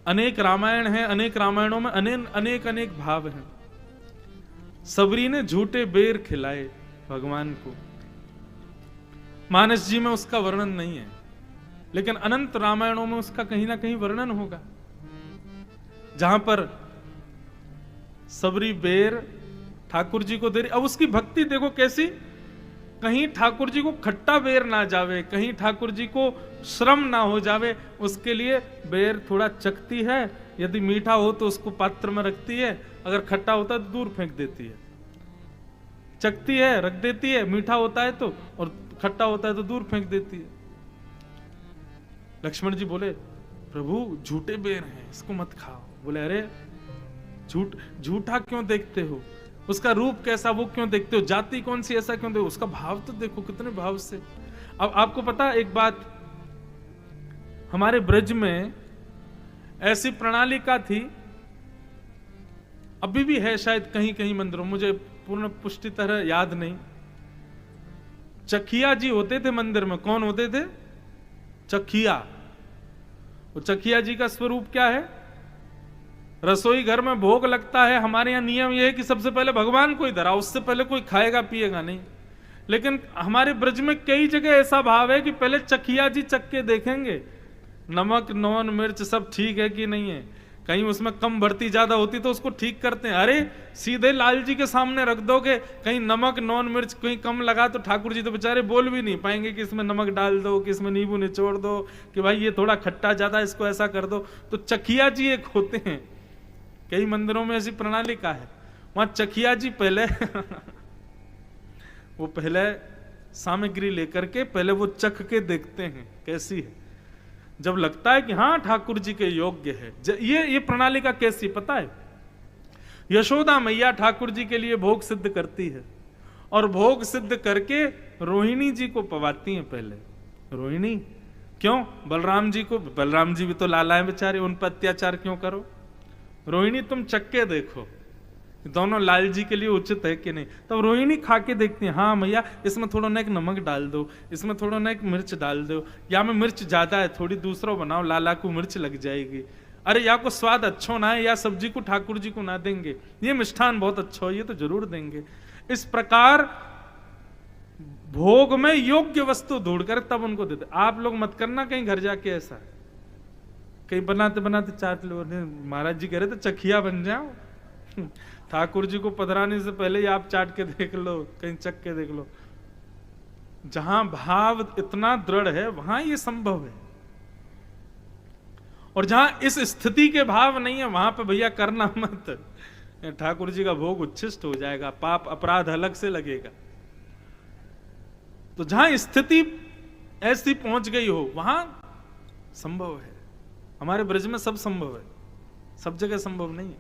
अनेक रामायण हैं, अनेक रामायणों में अनेक अनेक भाव हैं। सबरी ने झूठे बेर खिलाए भगवान को, मानस जी में उसका वर्णन नहीं है, लेकिन अनंत रामायणों में उसका कहीं ना कहीं वर्णन होगा, जहां पर सबरी बेर ठाकुर जी को दे रही। अब उसकी भक्ति देखो कैसी, कहीं ठाकुर जी को खट्टा बेर ना जावे, कहीं ठाकुर जी को श्रम ना हो जावे, उसके लिए बेर थोड़ा चखती है। यदि मीठा हो तो उसको पात्र में रखती है, अगर खट्टा होता है तो दूर फेंक देती है। चखती है, रख देती है, मीठा होता है तो, और खट्टा होता है तो दूर फेंक देती है। लक्ष्मण जी बोले, प्रभु झूठे बेर हैं, इसको मत खाओ। बोले, अरे झूठा क्यों देखते हो, उसका रूप कैसा वो क्यों देखते हो, जाति कौन सी ऐसा क्यों देखो, उसका भाव तो देखो कितने भाव से। अब आपको पता एक बात, हमारे ब्रज में ऐसी प्रणाली का थी, अभी भी है शायद कहीं कहीं मंदिरों, मुझे पूर्ण पुष्टि तरह याद नहीं। चखिया जी होते थे मंदिर में। कौन होते थे? चखिया। वो चखिया जी का स्वरूप क्या है? रसोई घर में भोग लगता है, हमारे यहाँ नियम यह है कि सबसे पहले भगवान को ही धराओ, उससे पहले कोई खाएगा पिएगा नहीं। लेकिन हमारे ब्रज में कई जगह ऐसा भाव है कि पहले चखिया जी चख के देखेंगे नमक नौन मिर्च सब ठीक है कि नहीं है। कहीं उसमें कम बढ़ती ज्यादा होती तो उसको ठीक करते हैं। अरे सीधे लाल जी के सामने रख दोगे, कहीं नमक नौन मिर्च कहीं कम लगा तो ठाकुर जी तो बेचारे बोल भी नहीं पाएंगे कि इसमें नमक डाल दो, कि इसमें नींबू निचोड़ दो, कि भाई ये थोड़ा खट्टा ज्यादा, इसको ऐसा कर दो। तो चखिया जी एक होते हैं, कई मंदिरों में ऐसी प्रणाली का है। वहां चखिया जी पहले वो पहले सामग्री लेकर के पहले वो चख के देखते हैं कैसी है। जब लगता है कि हाँ ठाकुर जी के योग्य है, ये प्रणाली का कैसी पता है? यशोदा मैया ठाकुर जी के लिए भोग सिद्ध करती है और भोग सिद्ध करके रोहिणी जी को पवाती हैं। पहले रोहिणी क्यों? बलराम जी को, बलराम जी भी तो लाला है बेचारे, उन पर अत्याचार क्यों करो? रोहिणी तुम चक्के देखो दोनों लाल जी के लिए उचित है कि नहीं। तब रोहिणी खा के देखती है, हाँ मैया इसमें थोड़ा ना एक नमक डाल दो, इसमें थोड़ा ना एक मिर्च डाल दो, या में मिर्च ज्यादा है थोड़ी दूसरा बनाओ, लाला को मिर्च लग जाएगी। अरे या को स्वाद अच्छो ना है, या सब्जी को ठाकुर जी को ना देंगे, ये मिष्ठान बहुत अच्छा हो, ये तो जरूर देंगे। इस प्रकार भोग में योग्य वस्तु ढूंढकर तब उनको देते। आप लोग मत करना कहीं घर जाके ऐसा, कहीं बनाते बनाते चाट लो। महाराज जी कह रहे थे चखिया बन जाओ, ठाकुर जी को पधराने से पहले ही आप चाट के देख लो, कहीं चख के देख लो। जहां भाव इतना दृढ़ है वहां ये संभव है, और जहां इस स्थिति के भाव नहीं है वहां पे भैया करना मत, ठाकुर जी का भोग उच्छिष्ट हो जाएगा, पाप अपराध अलग से लगेगा। तो जहां स्थिति ऐसी पहुंच गई हो वहां संभव है। हमारे ब्रज में सब संभव है, सब जगह संभव नहीं है।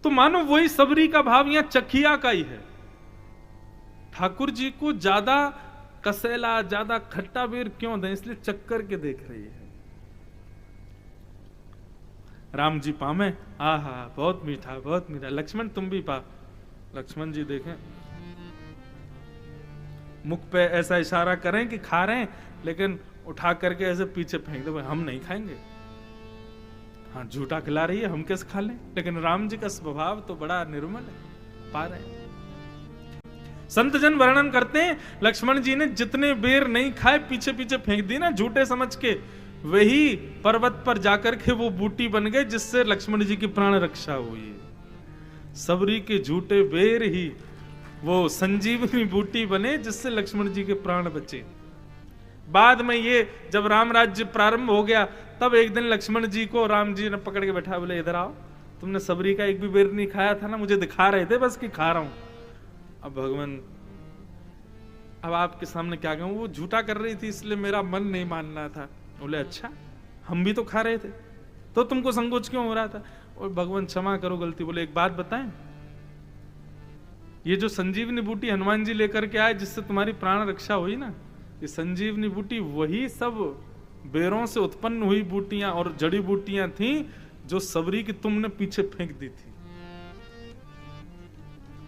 तो मानो वही सबरी का भाव यहां चखिया का ही है। ठाकुर जी को ज्यादा कसेला, ज्यादा खट्टा बेर क्यों दें, इसलिए चक्कर के देख रही है। राम जी पामे, आहा बहुत मीठा, बहुत मीठा। लक्ष्मण तुम भी पा। लक्ष्मण जी देखें, मुख पे ऐसा इशारा करें कि खा रहे हैं, लेकिन उठा करके ऐसे पीछे फेंक दो, हम नहीं खाएंगे। हाँ झूठा खिला रही है, हम कैसे खा लें। लेकिन राम जी का स्वभाव तो बड़ा निर्मल है, पा रहे हैं। संत जन वर्णन करते हैं लक्ष्मण जी ने जितने बेर नहीं खाए पीछे पीछे फेंक दी ना झूठे समझ के, वही पर्वत पर जाकर के वो बूटी बन गए जिससे लक्ष्मण जी की प्राण रक्षा हुई। सबरी के झूठे बेर ही वो संजीवनी बूटी बने जिससे लक्ष्मण जी के प्राण बचे। बाद में ये जब राम राज्य प्रारंभ हो गया तब एक दिन लक्ष्मण जी को राम जी ने पकड़ के बैठा, बोले इधर आओ, तुमने सबरी का एक भी बेर नहीं खाया था ना, मुझे दिखा रहे थे बस कि खा रहा हूं। अब भगवान, अब आपके सामने क्या कहूं, वो झूठा कर रही थी इसलिए मेरा मन नहीं मानना था। बोले अच्छा, हम भी तो खा रहे थे, तो तुमको संकोच क्यों हो रहा था। और भगवान क्षमा करो गलती। बोले एक बात बताएं, ये जो संजीवनी बूटी हनुमान जी लेकर के आए जिससे तुम्हारी प्राण रक्षा हुई ना, ये संजीवनी बूटी वही सब बेरों से उत्पन्न हुई बूटियां और जड़ी बूटियां थी जो सबरी की तुमने पीछे फेंक दी थी।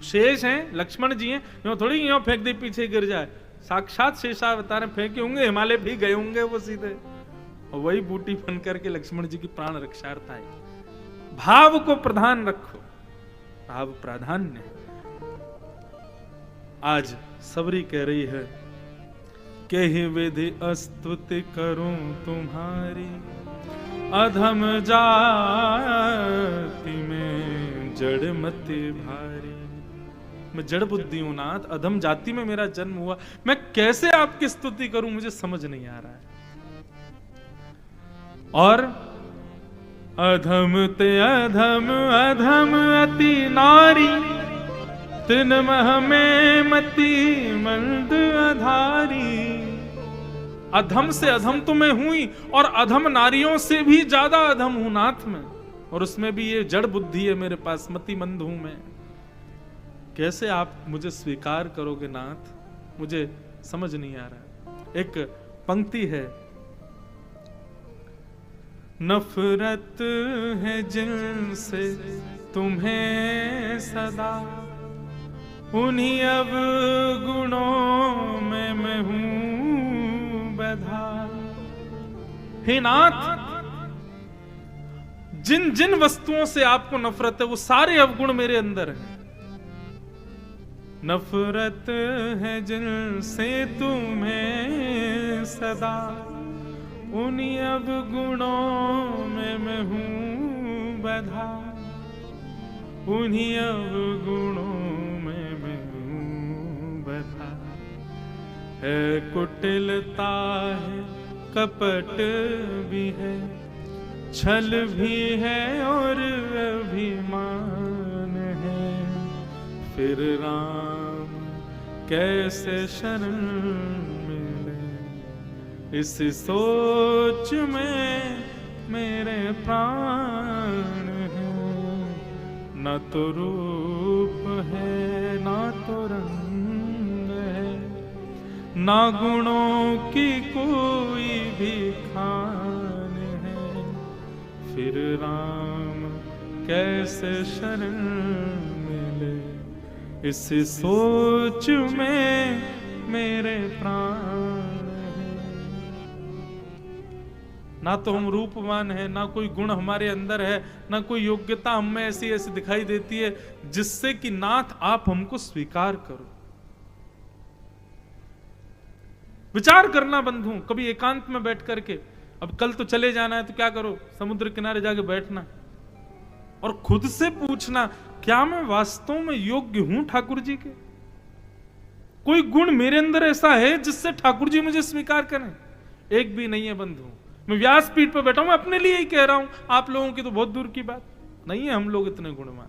शेष हैं, लक्ष्मण जी हैं, यूं थोड़ी यूं फेंक दी पीछे गिर जाए। साक्षात शेषावतार फेंके होंगे, हिमालय भी गए होंगे वो सीधे, और वही बूटी बन करके लक्ष्मण जी की प्राण रक्षार्थ आई। भाव को प्रधान रखो, भाव प्राधान्य है। आज सबरी कह रही है कही विधि स्तुति करूं तुम्हारी, अधम जाति में जड़ मति भारी। मैं जड़ बुद्धि हूं नाथ, अधम जाति में मेरा जन्म हुआ, मैं कैसे आपकी स्तुति करूं, मुझे समझ नहीं आ रहा है। और अधम ते अधम अधम अति नारी, तिन मह में मति मंद अधारी। अधम से अधम तो मैं हुई, और अधम नारियों से भी ज्यादा अधम हूं नाथ में, और उसमें भी ये जड़ बुद्धि है मेरे पास, मति मंद हूं मैं। कैसे आप मुझे स्वीकार करोगे नाथ, मुझे समझ नहीं आ रहा। एक पंक्ति है, नफरत है जिनसे तुम्हें सदा, उन्हीं अब गुणों में मैं हूं बधा। हे नाथ, जिन जिन वस्तुओं से आपको नफरत है वो सारे अवगुण मेरे अंदर हैं। नफरत है जिनसे तुम्हें सदा, उन्हीं अवगुणों में मैं हूं बधा, उन्हीं अवगुणों में मैं हूं बधा। है कुटिलता है, कपट भी है, छल भी है और अभिमान है। फिर राम कैसे शरण मिले, इस सोच में मेरे प्राण हैं। न तो रूप है ना तो रंग है, ना गुणों की कोई भी खान है। फिर राम कैसे शरण मिले, इस सोच में मेरे प्राण हैं। ना तो हम रूपवान है, ना कोई गुण हमारे अंदर है, ना कोई योग्यता हम में ऐसी ऐसी दिखाई देती है जिससे कि नाथ आप हमको स्वीकार करो। विचार करना बंधु, कभी एकांत में बैठ करके, अब कल तो चले जाना है तो क्या करो, समुद्र किनारे जाके बैठना और खुद से पूछना, क्या मैं वास्तव में योग्य हूं ठाकुर जी के? कोई गुण मेरे अंदर ऐसा है जिससे ठाकुर जी मुझे स्वीकार करें? एक भी नहीं है बंधु। मैं व्यासपीठ पर बैठा हूं, मैं अपने लिए ही कह रहा हूं, आप लोगों की तो बहुत दूर की बात नहीं है। हम लोग इतने गुणवान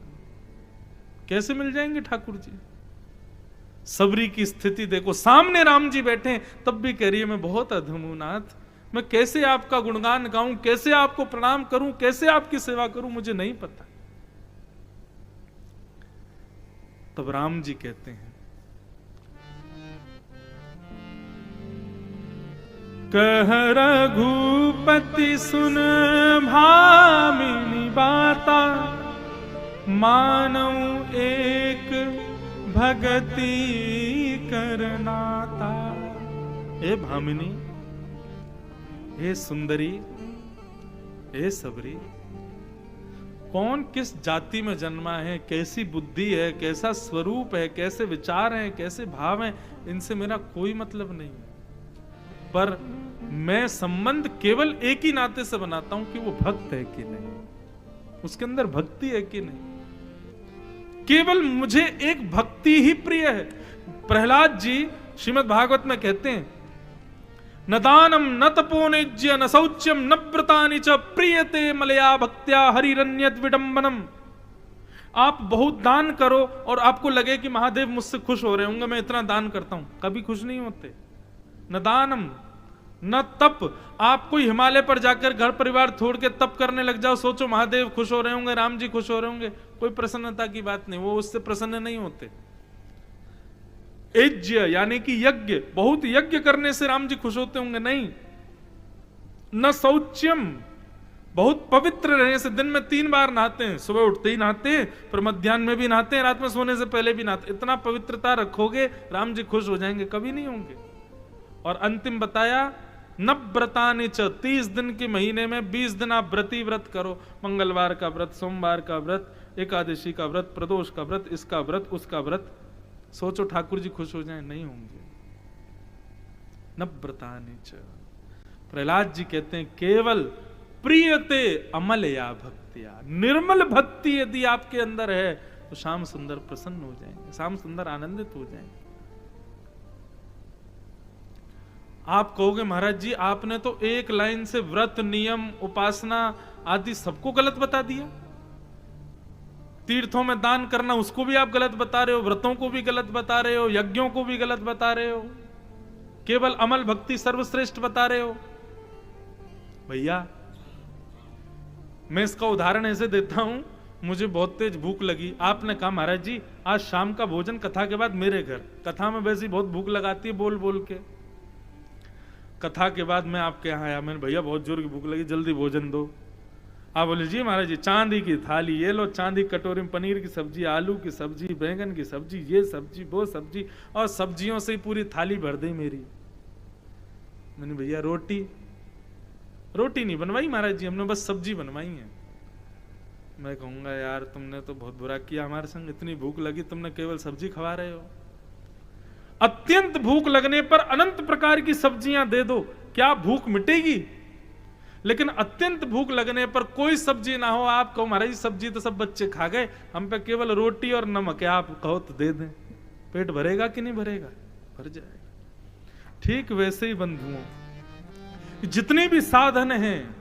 कैसे मिल जाएंगे ठाकुर जी? सबरी की स्थिति देखो, सामने राम जी बैठे तब भी कह रही है मैं बहुत अधम हूं नाथ, मैं कैसे आपका गुणगान गाऊं, कैसे आपको प्रणाम करूं, कैसे आपकी सेवा करूं, मुझे नहीं पता। तब राम जी कहते हैं, कह रघुपति सुन भामिनी बाता, मानौ एक भगति करनाता। हे भामिनी, हे सुंदरी, हे सबरी, कौन किस जाति में जन्मा है, कैसी बुद्धि है, कैसा स्वरूप है, कैसे विचार हैं, कैसे भाव हैं, इनसे मेरा कोई मतलब नहीं है। पर मैं संबंध केवल एक ही नाते से बनाता हूं कि वो भक्त है कि नहीं, उसके अंदर भक्ति है कि नहीं। केवल मुझे एक भक्ति ही प्रिय है। प्रहलाद जी श्रीमद् भागवत में कहते हैं, न दानम न तपोनिज्य न शौच्यम न व्रतानि च प्रियते मलया भक्त्या हरिरन्यत विडंबनम। आप बहुत दान करो और आपको लगे कि महादेव मुझसे खुश हो रहे होंगे, मैं इतना दान करता हूं, कभी खुश नहीं होते। न दानम न तप, आप कोई हिमालय पर जाकर घर परिवार छोड़ के तप करने लग जाओ, सोचो महादेव खुश हो रहे होंगे, राम जी खुश हो रहे होंगे, कोई प्रसन्नता की बात नहीं, वो उससे प्रसन्न नहीं होते। यज्ञ यानी कि यज्ञ, बहुत यज्ञ करने से राम जी खुश होते होंगे, नहीं। न शौच्यम, बहुत पवित्र रहने से, दिन में 3 बार नहाते हैं, सुबह उठते ही नहाते हैं, फिर मध्याह्न में भी नहाते हैं, रात में सोने से पहले भी नहाते, इतना पवित्रता रखोगे राम जी खुश हो जाएंगे? कभी नहीं होंगे। और अंतिम बताया, न व्रतानि च, 30 दिन के महीने में 20 दिन आप व्रती व्रत करो, मंगलवार का व्रत, सोमवार का व्रत, एकादशी का व्रत, प्रदोष का व्रत, इसका व्रत, उसका व्रत, सोचो ठाकुर जी खुश हो जाएं? नहीं होंगे। न व्रतानि च। प्रहलाद जी कहते हैं, केवल प्रियते अमलया भक्तिया, निर्मल भक्ति यदि आपके अंदर है तो श्याम सुंदर प्रसन्न हो जाएंगे, श्याम सुंदर आनंदित हो जाएंगे। आप कहोगे महाराज जी आपने तो एक लाइन से व्रत, नियम, उपासना आदि सबको गलत बता दिया, तीर्थों में दान करना उसको भी आप गलत बता रहे हो, व्रतों को भी गलत बता रहे हो, यज्ञों को भी गलत बता रहे हो, केवल अमल भक्ति सर्वश्रेष्ठ बता रहे हो। भैया मैं इसका उदाहरण ऐसे देता हूं, मुझे बहुत तेज भूख लगी, आपने कहा महाराज जी आज शाम का भोजन कथा के बाद मेरे घर, कथा में वैसी बहुत भूख लगाती है बोल बोल के, कथा के बाद मैं आपके यहाँ आया, मैंने भैया बहुत जोर की भूख लगी, जल्दी भोजन दो। आप बोले जी महाराज जी चांदी की थाली, ये लो चांदी कटोरी में पनीर की सब्जी, आलू की सब्जी, बैंगन की सब्जी, ये सब्जी वो सब्जी, और सब्जियों से ही पूरी थाली भर दी मेरी। मैंने भैया रोटी, रोटी नहीं बनवाई महाराज जी, हमने बस सब्जी बनवाई है। मैं कहूंगा यार तुमने तो बहुत बुरा किया हमारे संग, इतनी भूख लगी तुमने केवल सब्जी खवा रहे हो। अत्यंत भूख लगने पर अनंत प्रकार की सब्जियां दे दो, क्या भूख मिटेगी? लेकिन अत्यंत भूख लगने पर कोई सब्जी ना हो, आप कहो महाराज सब्जी तो सब बच्चे खा गए, हम पे केवल रोटी और नमक है, आप कहो तो दे दें, पेट भरेगा कि नहीं भरेगा? भर जाएगा। ठीक वैसे ही बंधुओं, जितने भी साधन हैं,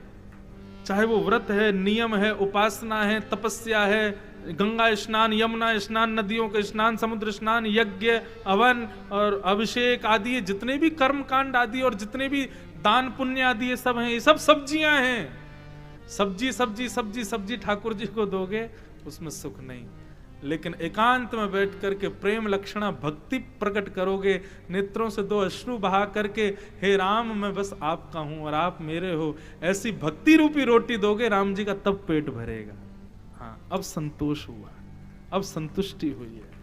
चाहे वो व्रत है, नियम है, उपासना है, तपस्या है, गंगा स्नान, यमुना स्नान, नदियों का स्नान, समुद्र स्नान, यज्ञ, हवन और अभिषेक आदि, जितने भी कर्म कांड आदि और जितने भी दान पुण्य आदि ये सब हैं, ये सब सब्जियां हैं। सब्जी सब्जी सब्जी सब्जी ठाकुर जी को दोगे उसमें सुख नहीं, लेकिन एकांत में बैठ करके प्रेम लक्षणा भक्ति प्रकट करोगे, नेत्रों से 2 अश्रु बहा करके, हे राम मैं बस आपका हूं और आप मेरे हो, ऐसी भक्ति रूपी रोटी दोगे राम जी का, तब पेट भरेगा। हाँ, अब संतोष हुआ, अब संतुष्टि हुई है।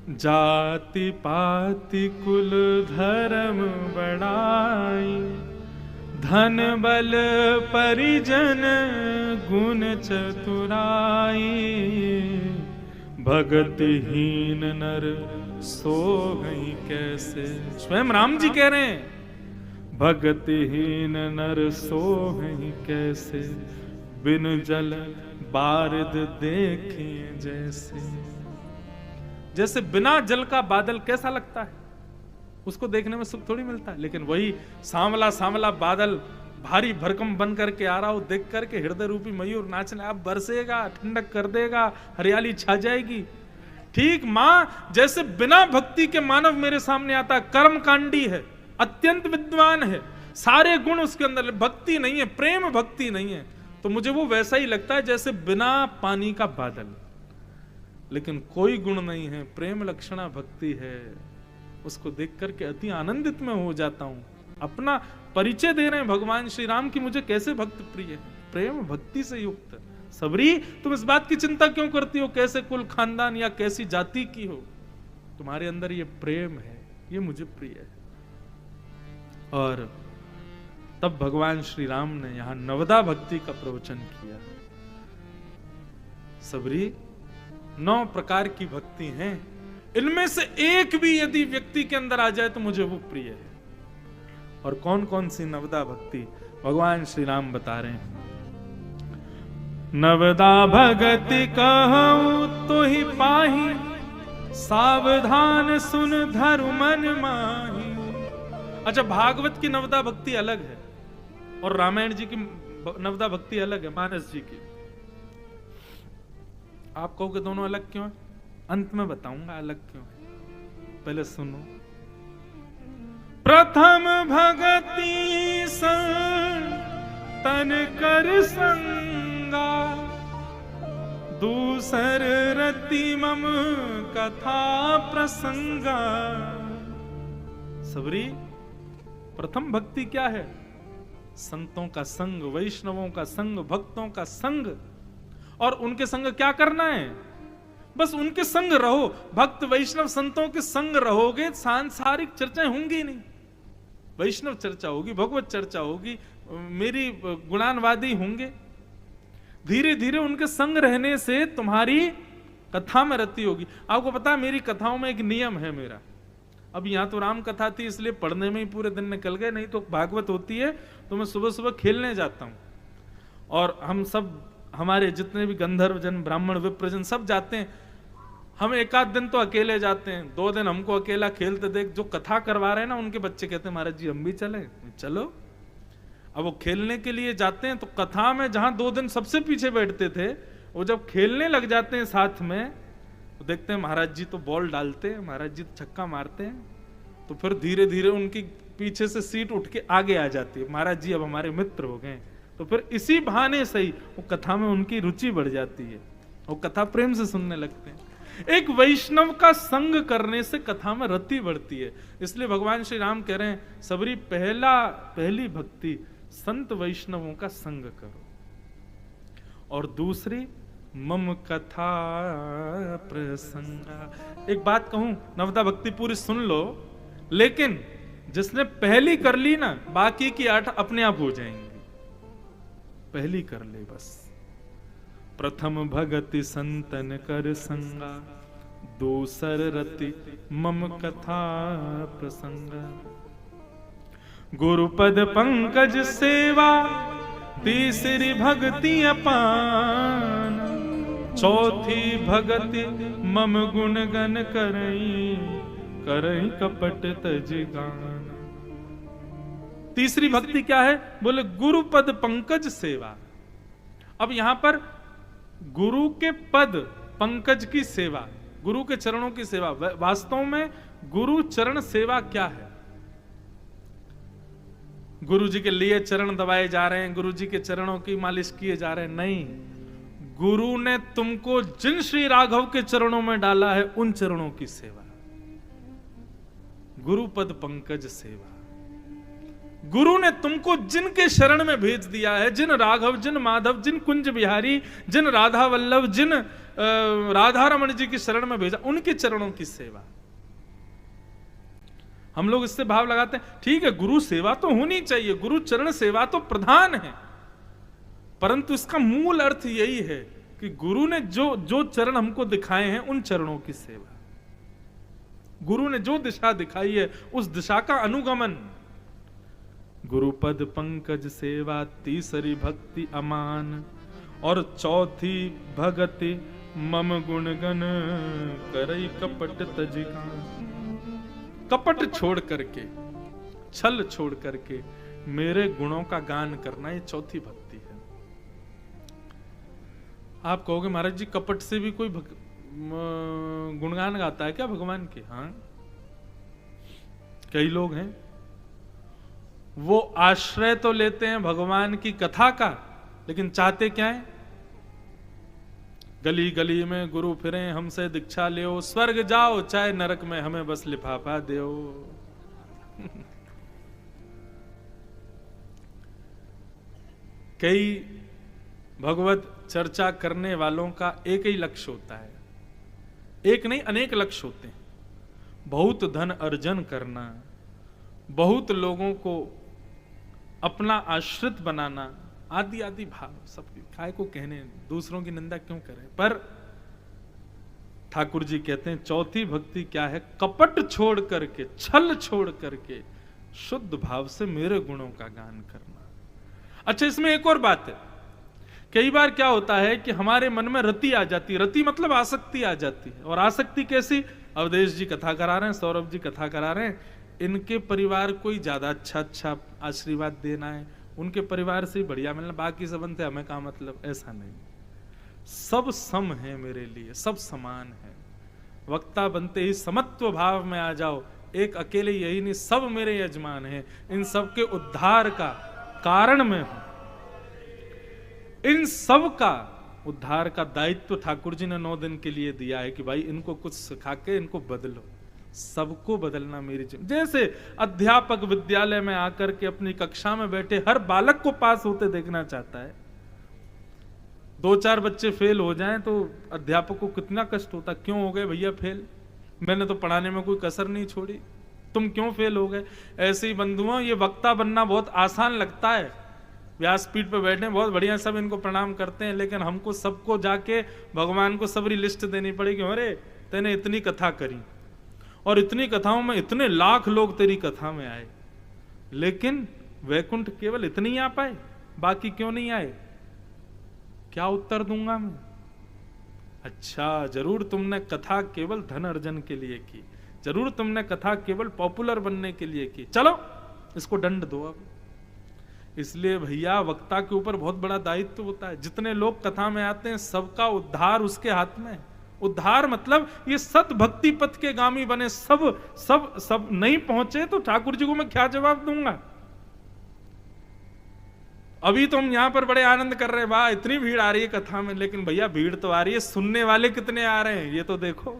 जाति पाति कुल धर्म बड़ाई, धन बल परिजन गुण चतुराई, भगतिहीन नर सोहई कैसे। स्वयं राम जी कह रहे हैं, भगतिहीन नर सोहई कैसे, बिन जल बारिद देखे जैसे। जैसे बिना जल का बादल कैसा लगता है, उसको देखने में सुख थोड़ी मिलता है, लेकिन वही सांवला सांवला बादल भारी भरकम बन करके आ रहा हो, देख करके हृदय रूपी मयूर नाचने, अब बरसेगा, ठंडक कर देगा, हरियाली छा जाएगी। ठीक मां जैसे बिना भक्ति के मानव मेरे सामने आता, कर्मकांडी है, अत्यंत विद्वान है, सारे गुण उसके अंदर, भक्ति नहीं है, प्रेम भक्ति नहीं है, तो मुझे वो वैसा ही लगता है जैसे बिना पानी का बादल। लेकिन कोई गुण नहीं है, प्रेम लक्षणा भक्ति है, उसको देख करके अति आनंदित मैं हो जाता हूं। अपना परिचय दे रहे हैं भगवान श्री राम की मुझे कैसे भक्त प्रिय है, प्रेम भक्ति से युक्त। सबरी तुम इस बात की चिंता क्यों करती हो, कैसे कुल खानदान या कैसी जाति की हो, तुम्हारे अंदर ये प्रेम है, ये मुझे प्रिय है। और तब भगवान श्री राम ने यहां नवदा भक्ति का प्रवचन किया। सबरी 9 प्रकार की भक्ति हैं, इनमें से एक भी यदि व्यक्ति के अंदर आ जाए तो मुझे वो प्रिय है। और कौन कौन सी नवदा भक्ति भगवान श्री राम बता रहे हैं। नवदा भगति कहूं तो ही पाही, सावधान सुन धरु मन माही। अच्छा, भागवत की नवदा भक्ति अलग है और रामायण जी की नवदा भक्ति अलग है, मानस जी की। आप कहोगे दोनों अलग क्यों है, अंत में बताऊंगा अलग क्यों है, पहले सुनो। प्रथम भगति तन कर संगा, दूसर रति मम कथा प्रसंगा। सबरी प्रथम भक्ति क्या है, संतों का संग, वैष्णवों का संग, भक्तों का संग। और उनके संग क्या करना है, बस उनके संग रहो। भक्त वैष्णव संतों के संग रहोगे, सांसारिक चर्चाएं होंगी नहीं, वैष्णव चर्चा होगी, भगवत चर्चा होगी, मेरी गुणानवादी होंगे। धीरे धीरे उनके संग रहने से तुम्हारी कथा में रति होगी। आपको पता है मेरी कथाओं में एक नियम है मेरा, अब यहां तो राम कथा थी इसलिए पढ़ने में ही पूरे दिन निकल गए, नहीं तो भागवत होती है तो मैं सुबह सुबह खेलने जाता हूं। और हम सब, हमारे जितने भी गंधर्व जन, ब्राह्मण, विप्रजन सब जाते हैं। हम एक आध दिन तो अकेले जाते हैं, 2 दिन हमको अकेला खेलते देख जो कथा करवा रहे हैं ना उनके बच्चे कहते हैं महाराज जी हम भी चले, चलो। अब वो खेलने के लिए जाते हैं तो कथा में जहां 2 दिन सबसे पीछे बैठते थे, वो जब खेलने लग जाते हैं साथ में तो देखते हैं महाराज जी तो बॉल डालते हैं, महाराज जी तो छक्का मारते हैं, तो फिर धीरे धीरे उनकी पीछे से सीट उठ के आगे आ जाती है, महाराज जी अब हमारे मित्र हो गए। तो फिर इसी बहाने से ही वो कथा में उनकी रुचि बढ़ जाती है, वो कथा प्रेम से सुनने लगते हैं। एक वैष्णव का संग करने से कथा में रति बढ़ती है। इसलिए भगवान श्री राम कह रहे हैं सबरी पहली भक्ति संत वैष्णवों का संग करो, और दूसरी मम कथा प्रसंगा। एक बात कहूं, नवदा भक्ति पूरी सुन लो, लेकिन जिसने पहली कर ली ना बाकी की 8 अपने आप हो जाएंगी, पहली कर ले बस। प्रथम भगति संतन कर संगा, दूसर रति मम कथा प्रसंगा। गुरुपद पंकज सेवा, तीसरी भक्ति अपान, चौथी भगति मम गुण गण करई, करई कपट तज गान। तीसरी भक्ति क्या है, बोले गुरुपद पंकज सेवा। अब यहां पर गुरु के पद पंकज की सेवा, गुरु के चरणों की सेवा। वास्तव में गुरु चरण सेवा क्या है, गुरु जी के लिए चरण दबाए जा रहे हैं, गुरु जी के चरणों की मालिश किए जा रहे हैं, नहीं। गुरु ने तुमको जिन श्री राघव के चरणों में डाला है उन चरणों की सेवा, गुरुपद पंकज सेवा। गुरु ने तुमको जिनके शरण में भेज दिया है, जिन राघव, जिन माधव, जिन कुंज बिहारी, जिन राधा वल्लभ, जिन राधा रमण जी की शरण में भेजा, उनके चरणों की सेवा। हम लोग इससे भाव लगाते हैं, ठीक है गुरु सेवा तो होनी चाहिए, गुरु चरण सेवा तो प्रधान है, परंतु इसका मूल अर्थ यही है कि गुरु ने जो चरण हमको दिखाए हैं उन चरणों की सेवा, गुरु ने जो दिशा दिखाई है उस दिशा का अनुगमन। गुरुपद पंकज सेवा तीसरी भक्ति अमान, और चौथी भगति मम गुणगन करई कपट तजिका। कपट छोड़ करके, छल छोड़ करके मेरे गुणों का गान करना, ये चौथी भक्ति है। आप कहोगे महाराज जी कपट से भी कोई गुणगान गाता है क्या भगवान के? हाँ, कई लोग हैं वो आश्रय तो लेते हैं भगवान की कथा का, लेकिन चाहते क्या है? गली गली में गुरु फिरे हमसे दीक्षा लियो, स्वर्ग जाओ चाहे नरक में हमें बस लिफाफा दियो। कई भगवत चर्चा करने वालों का एक ही लक्ष्य होता है, एक नहीं अनेक लक्ष्य होते हैं। बहुत धन अर्जन करना, बहुत लोगों को अपना आश्रित बनाना, आदि आदि भाव सब काय को कहने, दूसरों की निंदा क्यों करें। पर ठाकुर जी कहते हैं चौथी भक्ति क्या है? कपट छोड़ करके, छल छोड़ करके शुद्ध भाव से मेरे गुणों का गान करना। अच्छा, इसमें एक और बात है, कई बार क्या होता है कि हमारे मन में रति आ जाती है, रति मतलब आसक्ति आ जाती है। और आसक्ति कैसी? अवधेश जी कथा करा रहे हैं, सौरभ जी कथा करा रहे हैं, इनके परिवार को ही ज्यादा अच्छा आशीर्वाद देना है, उनके परिवार से ही बढ़िया मिलना, बाकी सबन से हमें क्या मतलब। ऐसा नहीं, सब सम है मेरे लिए, सब समान है। वक्ता बनते ही समत्व भाव में आ जाओ, एक अकेले यही नहीं, सब मेरे यजमान हैं, इन सब के उद्धार का कारण मैं हूं। इन सब का उद्धार का दायित्व ठाकुर जी ने 9 दिन के लिए दिया है कि भाई इनको कुछ सिखा के इनको बदलो, सबको बदलना मेरी जिम्मेदारी। जैसे अध्यापक विद्यालय में आकर के अपनी कक्षा में बैठे हर बालक को पास होते देखना चाहता है। 2-4 बच्चे फेल हो जाएं तो अध्यापक को कितना कष्ट होता, क्यों हो गए भैया फेल, मैंने तो पढ़ाने में कोई कसर नहीं छोड़ी, तुम क्यों फेल हो गए। ऐसे ही बंधुओं, ये वक्ता बनना बहुत आसान लगता है, व्यासपीठ पे बैठे बहुत बढ़िया, सब इनको प्रणाम करते हैं, लेकिन हमको सबको जाके भगवान को सबरी लिस्ट देनी पड़ेगी। अरे तेने इतनी कथा करी और इतनी कथाओं में इतने लाख लोग तेरी कथा में आए, लेकिन वैकुंठ केवल इतने ही आ पाए, बाकी क्यों नहीं आए? क्या उत्तर दूंगा मैं? अच्छा, जरूर तुमने कथा केवल धन अर्जन के लिए की, जरूर तुमने कथा केवल पॉपुलर बनने के लिए की, चलो इसको दंड दो अब। इसलिए भैया वक्ता के ऊपर बहुत बड़ा दायित्व होता है। जितने लोग कथा में आते हैं सबका उद्धार उसके हाथ में। उद्धार मतलब ये सत भक्ति पथ के गामी बने, सब नहीं पहुंचे तो ठाकुर जी को मैं क्या जवाब दूंगा। अभी तो हम यहां पर बड़े आनंद कर रहे हैं, वाह इतनी भीड़ आ रही है कथा में, लेकिन भैया भीड़ तो आ रही है, सुनने वाले कितने आ रहे हैं ये तो देखो,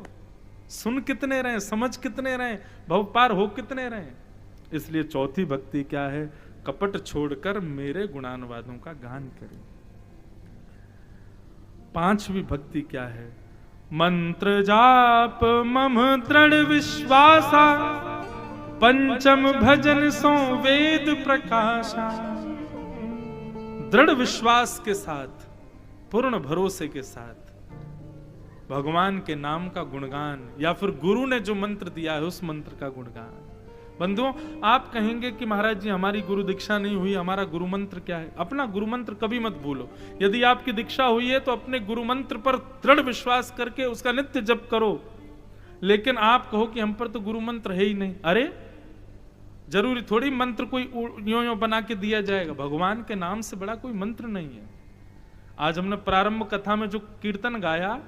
सुन कितने रहे, समझ कितने रहे, भव पार हो कितने रहे। इसलिए चौथी भक्ति क्या है? कपट छोड़कर मेरे गुणानुवादों का गान करें। 5वीं भक्ति क्या है? मंत्र जाप मम दृढ़ विश्वासा, पंचम भजन सो वेद प्रकाशा। दृढ़ विश्वास के साथ, पूर्ण भरोसे के साथ भगवान के नाम का गुणगान, या फिर गुरु ने जो मंत्र दिया है उस मंत्र का गुणगान। बंधुओं, आप कहेंगे कि महाराज जी हमारी गुरु दीक्षा नहीं हुई, हमारा गुरु मंत्र क्या है? अपना गुरु मंत्र कभी मत भूलो। यदि आपकी दीक्षा हुई है तो अपने गुरु मंत्र पर दृढ़ विश्वास करके उसका नित्य जप करो। लेकिन आप कहो कि हम पर तो गुरु मंत्र है ही नहीं, अरे जरूरी थोड़ी मंत्र कोई यो बना के दिया जाएगा, भगवान के नाम से बड़ा कोई मंत्र नहीं है। आज हमने प्रारंभ कथा में जो कीर्तन गाया,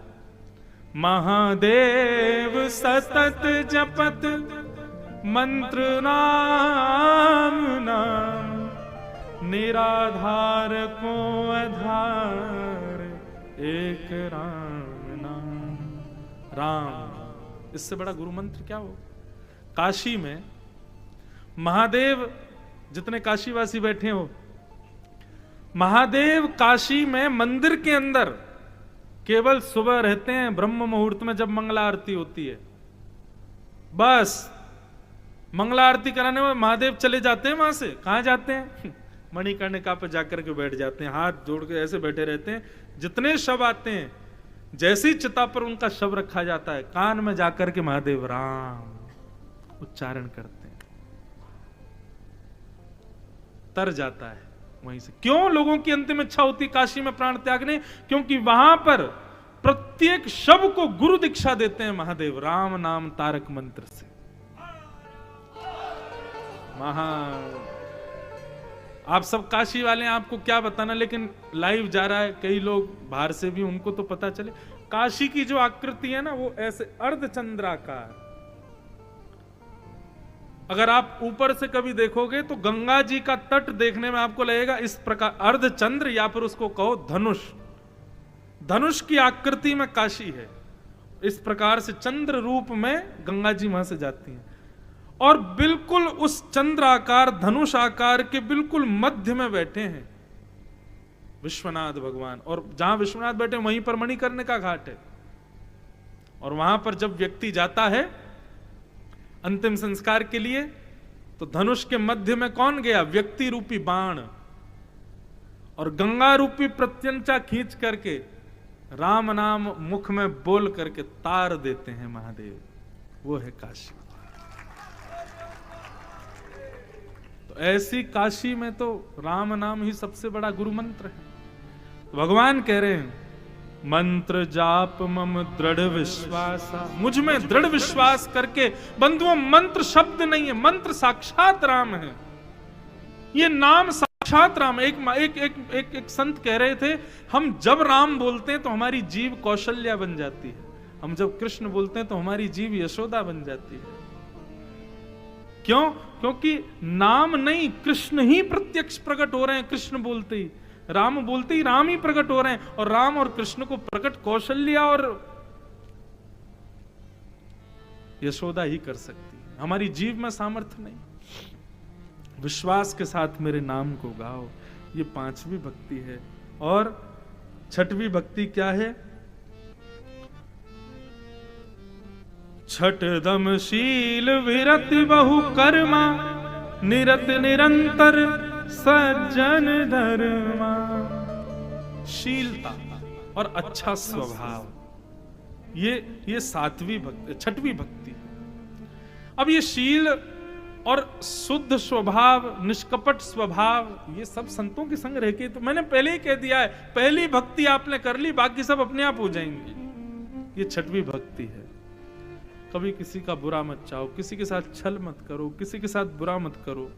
महादेव सतत जपत मंत्र नाम नाम, निराधार को आधार एक राम नाम। राम, इससे बड़ा गुरु मंत्र क्या हो? काशी में महादेव जितने काशीवासी बैठे हो, महादेव काशी में मंदिर के अंदर केवल सुबह रहते हैं, ब्रह्म मुहूर्त में जब मंगला आरती होती है, बस मंगला आरती कराने में महादेव चले जाते हैं वहां से। कहां जाते हैं? मणिकर्णिका पे जाकर के बैठ जाते हैं, हाथ जोड़ के ऐसे बैठे रहते हैं। जितने शव आते हैं, जैसी चिता पर उनका शव रखा जाता है, कान में जाकर के महादेव राम उच्चारण करते हैं, तर जाता है वहीं से। क्यों? लोगों की अंतिम इच्छा होती काशी में प्राण त्यागने, क्योंकि वहां पर प्रत्येक शव को गुरु दीक्षा देते हैं महादेव, राम नाम तारक मंत्र से। आप सब काशी वाले हैं, आपको क्या बताना, लेकिन लाइव जा रहा है, कई लोग बाहर से भी, उनको तो पता चले। काशी की जो आकृति है ना, वो ऐसे अर्धचंद्राकार। अगर आप ऊपर से कभी देखोगे तो गंगा जी का तट देखने में आपको लगेगा इस प्रकार अर्धचंद्र, या फिर उसको कहो धनुष। धनुष की आकृति में काशी है, इस प्रकार से चंद्र रूप में गंगा जी वहां से जाती हैं, और बिल्कुल उस चंद्र आकार, धनुष आकार के बिल्कुल मध्य में बैठे हैं विश्वनाथ भगवान। और जहां विश्वनाथ बैठे वहीं पर मणिकर्णिका घाट है। और वहां पर जब व्यक्ति जाता है अंतिम संस्कार के लिए, तो धनुष के मध्य में कौन गया? व्यक्ति रूपी बाण, और गंगा रूपी प्रत्यंचा खींच करके राम नाम मुख में बोल करके तार देते हैं महादेव। वो है काशी। तो ऐसी काशी में तो राम नाम ही सबसे बड़ा गुरु मंत्र है। तो भगवान कह रहे हैं, मंत्र जाप मम दृढ़ विश्वास, मुझ में दृढ़ विश्वास करके। बंधुओं, मंत्र शब्द नहीं है, मंत्र साक्षात राम है। ये नाम साक्षात राम। एक संत कह रहे थे, हम जब राम बोलते हैं तो हमारी जीव कौशल्या बन जाती है, हम जब कृष्ण बोलते हैं तो हमारी जीव यशोदा बन जाती है। क्यों? क्योंकि नाम नहीं, कृष्ण ही प्रत्यक्ष प्रकट हो रहे हैं। कृष्ण बोलते ही, राम बोलते ही राम ही प्रकट हो रहे हैं। और राम और कृष्ण को प्रकट कौशल्या और यशोदा ही कर सकती है, हमारी जीव में सामर्थ्य नहीं। विश्वास के साथ मेरे नाम को गाओ, ये पांचवी भक्ति है। और छठवीं भक्ति क्या है? छठ दमशील विरत बहु कर्मा, निरत निरंतर सज्जन धर्मा। शीलता और अच्छा स्वभाव, ये सातवीं भक्ति, छठवीं भक्ति। अब ये शील और शुद्ध स्वभाव, निष्कपट स्वभाव, ये सब संतों के संग रह के, तो मैंने पहले ही कह दिया है, पहली भक्ति आपने कर ली, बाकी सब अपने आप हो जाएंगे। ये छठवीं भक्ति है। कभी किसी का बुरा मत चाहो, किसी के साथ छल मत करो, किसी के साथ बुरा मत करो।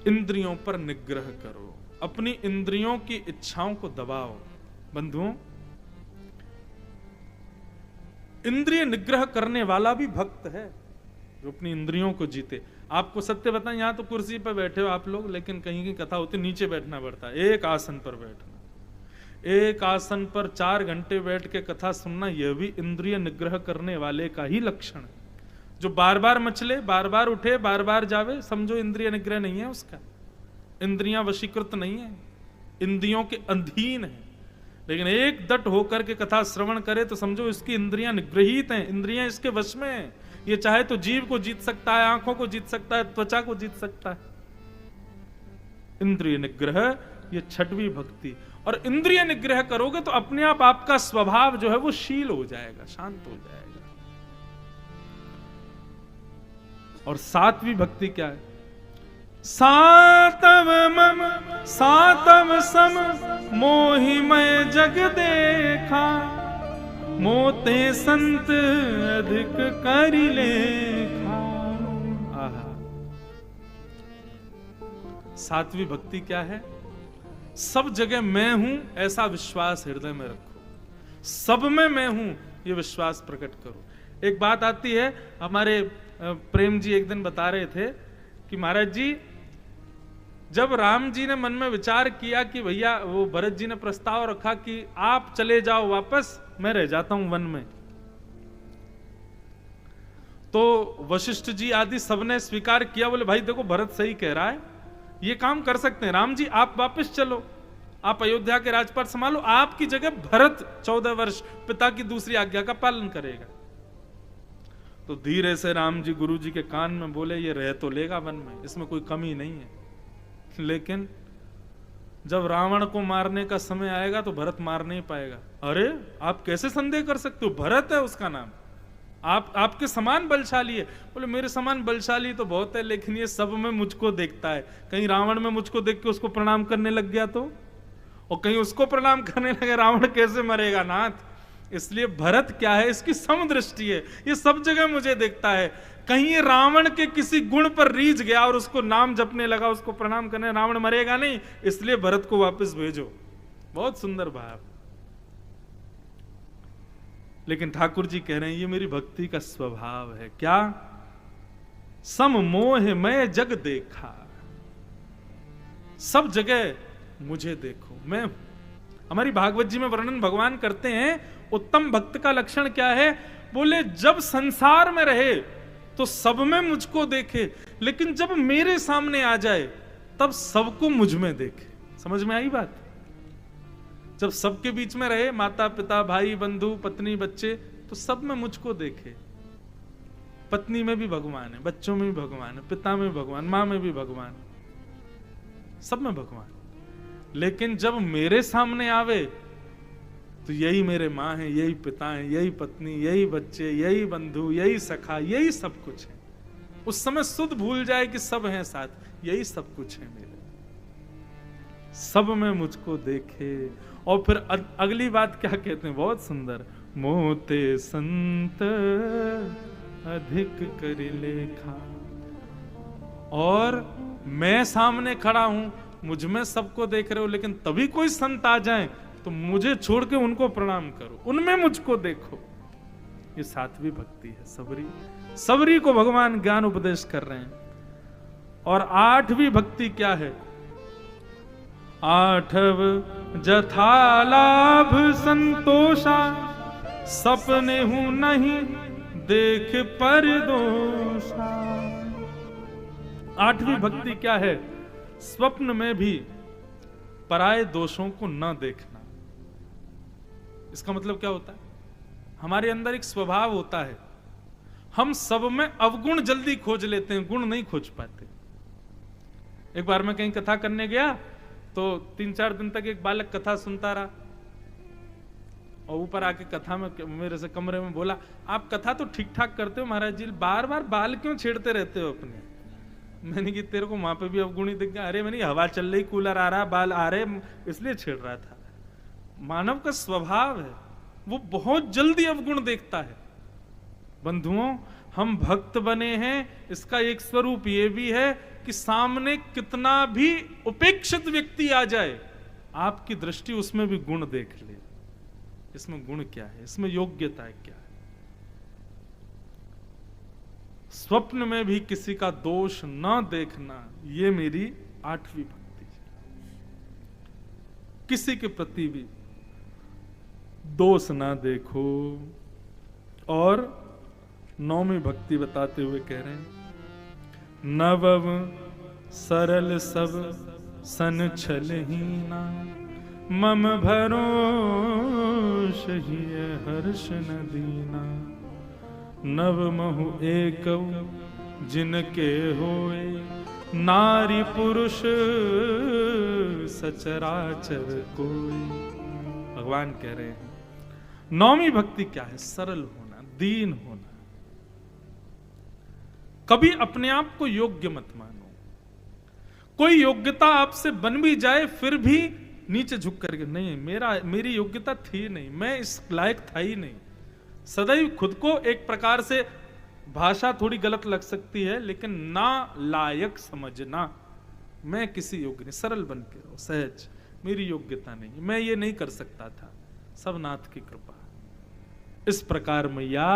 इंद्रियों पर निग्रह करो, अपनी इंद्रियों की इच्छाओं को दबाओ। बंधुओं, इंद्रिय निग्रह करने वाला भी भक्त है, जो अपनी इंद्रियों को जीते। आपको सत्य बताएं, यहां तो कुर्सी पर बैठे हो आप लोग, लेकिन कहीं की कथा होती नीचे बैठना पड़ता है, एक आसन पर बैठना। एक आसन पर 4 घंटे बैठ के कथा सुनना, यह भी इंद्रिय निग्रह करने वाले का ही लक्षण है। जो बार बार मचले, बार बार उठे, बार बार जावे, समझो इंद्रिय निग्रह नहीं है उसका। इंद्रियां वशीकृत नहीं है, इंद्रियों के अधीन है। लेकिन एक दट होकर के कथा श्रवण करे तो समझो इसकी इंद्रियां निग्रहित हैं, इंद्रियां इसके वश में हैं। ये चाहे तो जीव को जीत सकता है, आंखों को जीत सकता है, त्वचा को जीत सकता है। इंद्रिय निग्रह, ये छठवीं भक्ति। और इंद्रिय निग्रह करोगे तो अपने आप आपका स्वभाव जो है वो शील हो जाएगा, शांत हो जाएगा। और सातवीं भक्ति क्या है? सातव मम सातव सम मोहि मैं जग देखा, मोते संत अधिक करि लेखा। सातवीं भक्ति क्या है? सब जगह मैं हूं ऐसा विश्वास हृदय में रखो, सब में मैं हूं ये विश्वास प्रकट करो। एक बात आती है, हमारे प्रेम जी एक दिन बता रहे थे कि महाराज जी, जब राम जी ने मन में विचार किया कि भैया, वो भरत जी ने प्रस्ताव रखा कि आप चले जाओ वापस, मैं रह जाता हूं वन में, तो वशिष्ठ जी आदि सबने स्वीकार किया, बोले भाई देखो भरत सही कह रहा है, ये काम कर सकते हैं। राम जी आप वापस चलो, आप अयोध्या के राजपाट संभालो, आपकी जगह भरत 14 वर्ष पिता की दूसरी आज्ञा का पालन करेगा। तो धीरे से राम जी गुरु जी के कान में बोले, ये रह तो लेगा वन में, इसमें कोई कमी नहीं है, लेकिन जब रावण को मारने का समय आएगा तो भरत मार नहीं पाएगा। अरे आप कैसे संदेह कर सकते हो, भरत है उसका नाम, आपके समान बलशाली है। बोले मेरे समान बलशाली तो बहुत है, लेकिन ये सब में मुझको देखता है, कहीं रावण में मुझको देख के उसको प्रणाम करने लग गया तो, और कहीं उसको प्रणाम करने लगे, रावण कैसे मरेगा नाथ। इसलिए भरत क्या है, इसकी समदृष्टि है, ये सब जगह मुझे देखता है। कहीं ये रावण के किसी गुण पर रीझ गया और उसको नाम जपने लगा, उसको प्रणाम करने, रावण मरेगा नहीं, इसलिए भरत को वापस भेजो। बहुत सुंदर भाव। लेकिन ठाकुर जी कह रहे हैं ये मेरी भक्ति का स्वभाव है। क्या? सम मोह मैं जग देखा, सब जगह मुझे देखो, मैं। हमारी भागवत जी में वर्णन भगवान करते हैं उत्तम भक्त का लक्षण क्या है, बोले जब संसार में रहे तो सब में मुझको देखे, लेकिन जब मेरे सामने आ जाए तब सबको मुझ में देखे। समझ में आई बात? जब सबके बीच में रहे, माता पिता भाई बंधु पत्नी बच्चे, तो सब में मुझको देखे। पत्नी में भी भगवान है, बच्चों में भी भगवान है, पिता में भी भगवान, मां में भी भगवान, सब में भगवान। लेकिन जब मेरे सामने आवे तो यही मेरे माँ है, यही पिता है, यही पत्नी, यही बच्चे, यही बंधु, यही सखा, यही सब कुछ है। उस समय सुध भूल जाए कि सब हैं साथ, यही सब कुछ है मेरे, सब में मुझको देखे। और फिर अगली बात क्या कहते हैं, बहुत सुंदर, मोते संत अधिक कर लेखा। और मैं सामने खड़ा हूं, मुझ में सबको देख रहे हो, लेकिन तभी कोई संत आ जाए तो मुझे छोड़ के उनको प्रणाम करो, उनमें मुझको देखो। ये सातवीं भक्ति है, सबरी। सबरी को भगवान ज्ञान उपदेश कर रहे हैं। और आठवीं भक्ति क्या है? आठव जथा लाभ संतोषा, सपने हूं नहीं देख पर दोषा। आठवीं भक्ति क्या है? स्वप्न में भी पराये दोषों को न देखना। इसका मतलब क्या होता है? हमारे अंदर एक स्वभाव होता है, हम सब में अवगुण जल्दी खोज लेते हैं, गुण नहीं खोज पाते। एक बार मैं कहीं कथा करने गया तो 3-4 दिन तक एक बालक कथा सुनता रहा, और ऊपर आके कथा में मेरे से कमरे में बोला, आप कथा तो ठीक ठाक करते हो महाराज जी, बार बार बाल क्यों छेड़ते रहते हो अपने? मैंने कि तेरे को वहां पे भी अवगुणी दिख गया। अरे मैंने हवा चल रही, कूलर आ रहा, बाल आ रहे, इसलिए छेड़ रहा था। मानव का स्वभाव है, वो बहुत जल्दी अवगुण देखता है। बंधुओं, हम भक्त बने हैं, इसका एक स्वरूप ये भी है कि सामने कितना भी उपेक्षित व्यक्ति आ जाए, आपकी दृष्टि उसमें भी गुण देख ले। इसमें गुण क्या है, इसमें योग्यता क्या है। स्वप्न में भी किसी का दोष न देखना, ये मेरी आठवीं भक्ति है। किसी के प्रति भी दोष ना देखो। और नौवीं भक्ति बताते हुए कह रहे हैं, नवव सरल सब सन छलहीना, मम भरोष ही हर्ष न दीना। नव महु एक जिनके होए, नारी पुरुष सचराचर कोई। भगवान कह रहे हैं नौवीं भक्ति क्या है? सरल होना, दीन होना। कभी अपने आप को योग्य मत मानो। कोई योग्यता आपसे बन भी जाए फिर भी नीचे झुक करके, नहीं मेरी योग्यता थी नहीं, मैं इस लायक था ही नहीं। सदैव खुद को, एक प्रकार से भाषा थोड़ी गलत लग सकती है, लेकिन ना लायक समझना, मैं किसी योग्य नहीं। सरल बन के रहो, सहज, मेरी योग्यता नहीं, मैं ये नहीं कर सकता था, सब नाथ की कृपा। इस प्रकार मैया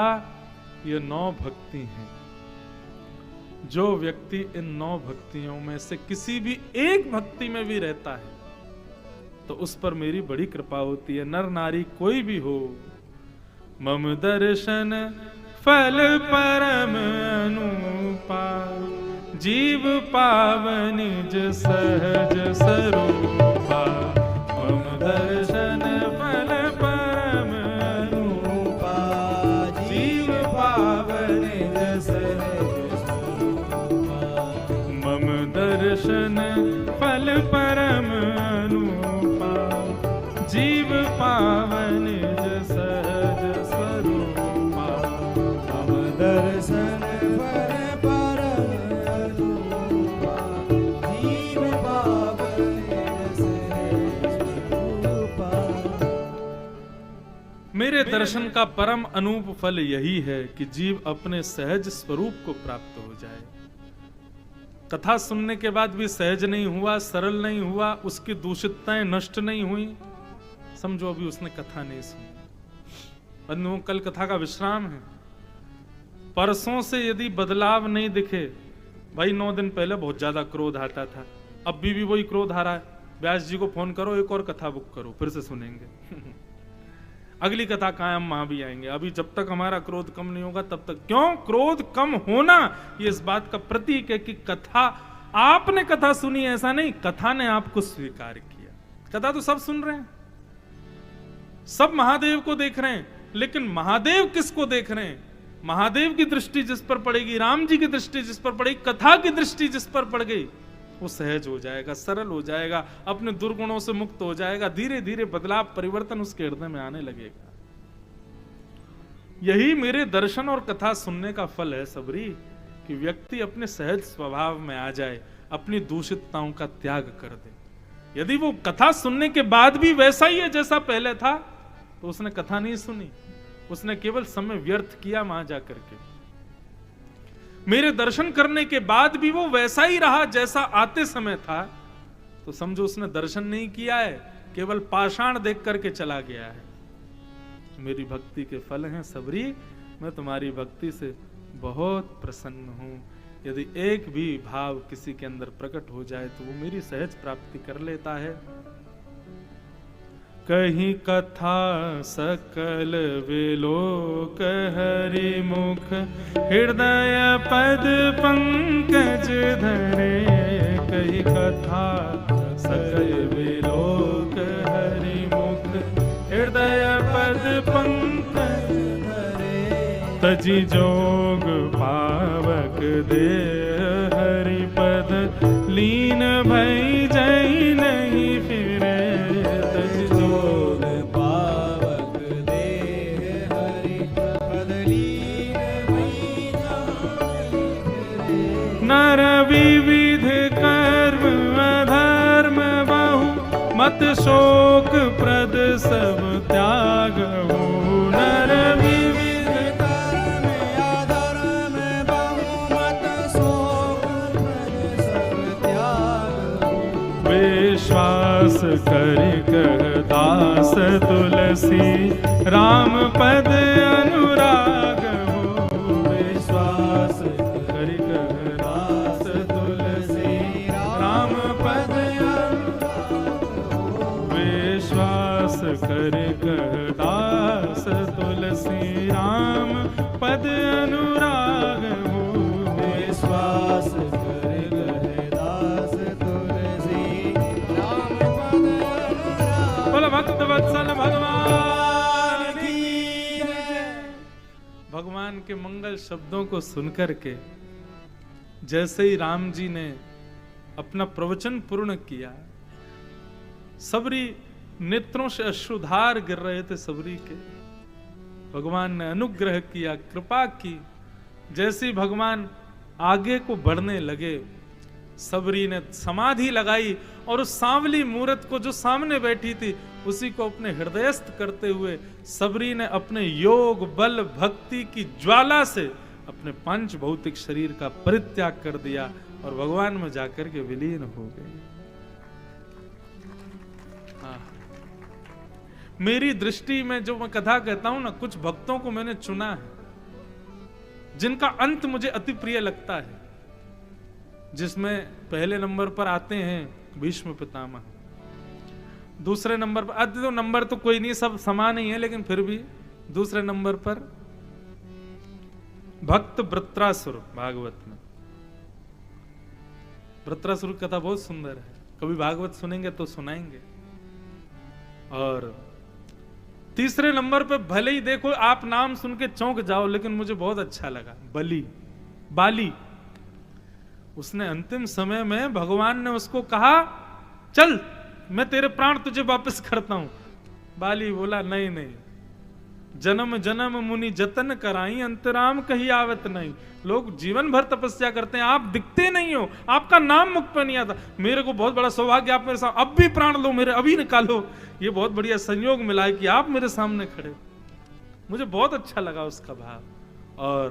ये 9 भक्ति हैं। जो व्यक्ति इन 9 भक्तियों में से किसी भी एक भक्ति में भी रहता है तो उस पर मेरी बड़ी कृपा होती है। नर नारी कोई भी हो, मम दर्शन फल परम अनुपा, जीव पावन निज सहज स्वरूपा। मम दर्शन फल परम अनुपा, जीव पावन निज सहज स्वरूपा। मम दर्शन फल परम अनुपा, जीव पावन निज सहज स्वरूपा। मम दर्शन फल परम अनुपा, जीव पावन निज सहज स्वरूपा। मेरे दर्शन का परम अनूप फल यही है कि जीव अपने सहज स्वरूप को प्राप्त हो जाए। कथा सुनने के बाद भी सहज नहीं हुआ, सरल नहीं हुआ, उसकी दूषितताएं नष्ट नहीं हुई, समझो अभी उसने कथा नहीं सुनी। बंधुओं, कल कथा का विश्राम है। परसों से यदि बदलाव नहीं दिखे, भाई 9 दिन पहले बहुत ज्यादा क्रोध आता था, अब भी वही क्रोध आ रहा है, व्यास जी को फोन करो, एक और कथा बुक करो, फिर से सुनेंगे। अगली कथा कायम वहां भी आएंगे। अभी जब तक हमारा क्रोध कम नहीं होगा तब तक। क्यों? क्रोध कम होना ये इस बात का प्रतीक है कि कथा, आपने कथा सुनी ऐसा नहीं, कथा ने आपको स्वीकार किया। कथा तो सब सुन रहे हैं, सब महादेव को देख रहे हैं, लेकिन महादेव किसको देख रहे हैं? महादेव की दृष्टि जिस पर पड़ेगी, राम जी की दृष्टि जिस पर पड़ेगी, कथा की दृष्टि जिस पर पड़ गई, वो सहज हो जाएगा, सरल हो जाएगा, अपने दुर्गुणों से मुक्त हो जाएगा। धीरे धीरे बदलाव, परिवर्तन उसके हृदय में आने लगेगा। यही मेरे दर्शन और कथा सुनने का फल है सबरी, कि व्यक्ति अपने सहज स्वभाव में आ जाए, अपनी दूषितताओं का त्याग कर दे। यदि वो कथा सुनने के बाद भी वैसा ही है जैसा पहले था, तो उसने कथा नहीं सुनी, उसने केवल समय व्यर्थ किया वहां जाकर के। मेरे दर्शन करने के बाद भी वो वैसा ही रहा जैसा आते समय था, तो समझो उसने दर्शन नहीं किया है, केवल पाषाण देख करके चला गया है। मेरी भक्ति के फल हैं सबरी, मैं तुम्हारी भक्ति से बहुत प्रसन्न हूं। यदि एक भी भाव किसी के अंदर प्रकट हो जाए तो वो मेरी सहज प्राप्ति कर लेता है। कहीं कथा सकल विलोक हरि मुख, हृदय पद पंकज धरे। कहीं कथा सकल विलोक हरि मुख, हृदय पद पंकज धरे। तजी जोग पावक दे, हरि पद लीन भई जई नहीं फिरे। नर विविध कर्म अधर्म बहु, मत शोक प्रद सब त्यागहु। नर विविध कर्म अधर्म बहु, मत शोक प्रद सब त्यागहु। विश्वास करि कह दास तुलसी, राम पद अनुराग हो। विश्वास करि कह दास तुलसी, राम पद विश्वास करि कह दास तुलसी, राम पद अनुराग हो। विश्वास करि कह दास तुलसी, राम पद अनुराग। बोलो भक्त वत्सल भगवान की जय। भगवान के मंगल शब्दों को सुनकर के जैसे ही राम जी ने अपना प्रवचन पूर्ण किया, सबरी नेत्रों से अश्रुधार गिर रहे थे सबरी के। भगवान ने अनुग्रह किया, कृपा की। जैसे ही भगवान आगे को बढ़ने लगे, सबरी ने समाधि लगाई और उस सांवली मूर्त को जो सामने बैठी थी उसी को अपने हृदयस्थ करते हुए सबरी ने अपने योग बल भक्ति की ज्वाला से अपने पंच भौतिक शरीर का परित्याग कर दिया और भगवान में जाकर के विलीन हो गए। मेरी दृष्टि में जो मैं कथा कहता हूं ना, कुछ भक्तों को मैंने चुना है जिनका अंत मुझे अति प्रिय लगता है, जिसमें पहले नंबर पर आते हैं भीष्म पितामह, दूसरे नंबर पर आते तो नंबर तो कोई नहीं, सब समान ही है, लेकिन फिर भी दूसरे नंबर पर भक्त वृत्रासुर भागवत में। वृत्रासुर की कथा बहुत सुंदर है, कभी भागवत सुनेंगे तो सुनाएंगे। और तीसरे नंबर पे भले ही देखो आप नाम सुन के चौंक जाओ, लेकिन मुझे बहुत अच्छा लगा, बाली। उसने अंतिम समय में भगवान ने उसको कहा चल मैं तेरे प्राण तुझे वापस करता हूं। बाली बोला नहीं, जन्म जन्म मुनि जतन कराई, अंतराम कहीं आवत नहीं। लोग जीवन भर तपस्या करते हैं, आप दिखते नहीं हो, आपका नाम मुख पे नहीं आता। मेरे को बहुत बड़ा सौभाग्य, आप मेरे साथ अब भी प्राण लो, मेरे अभी निकालो। ये बहुत बढ़िया संयोग मिला है कि आप मेरे सामने खड़े। मुझे बहुत अच्छा लगा उसका भाव। और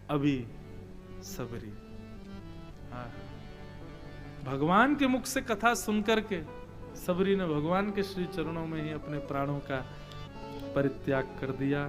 अभी सबरी, भगवान के मुख से कथा सुनकर के सबरी ने भगवान के श्री चरणों में ही अपने प्राणों का परित्याग कर दिया।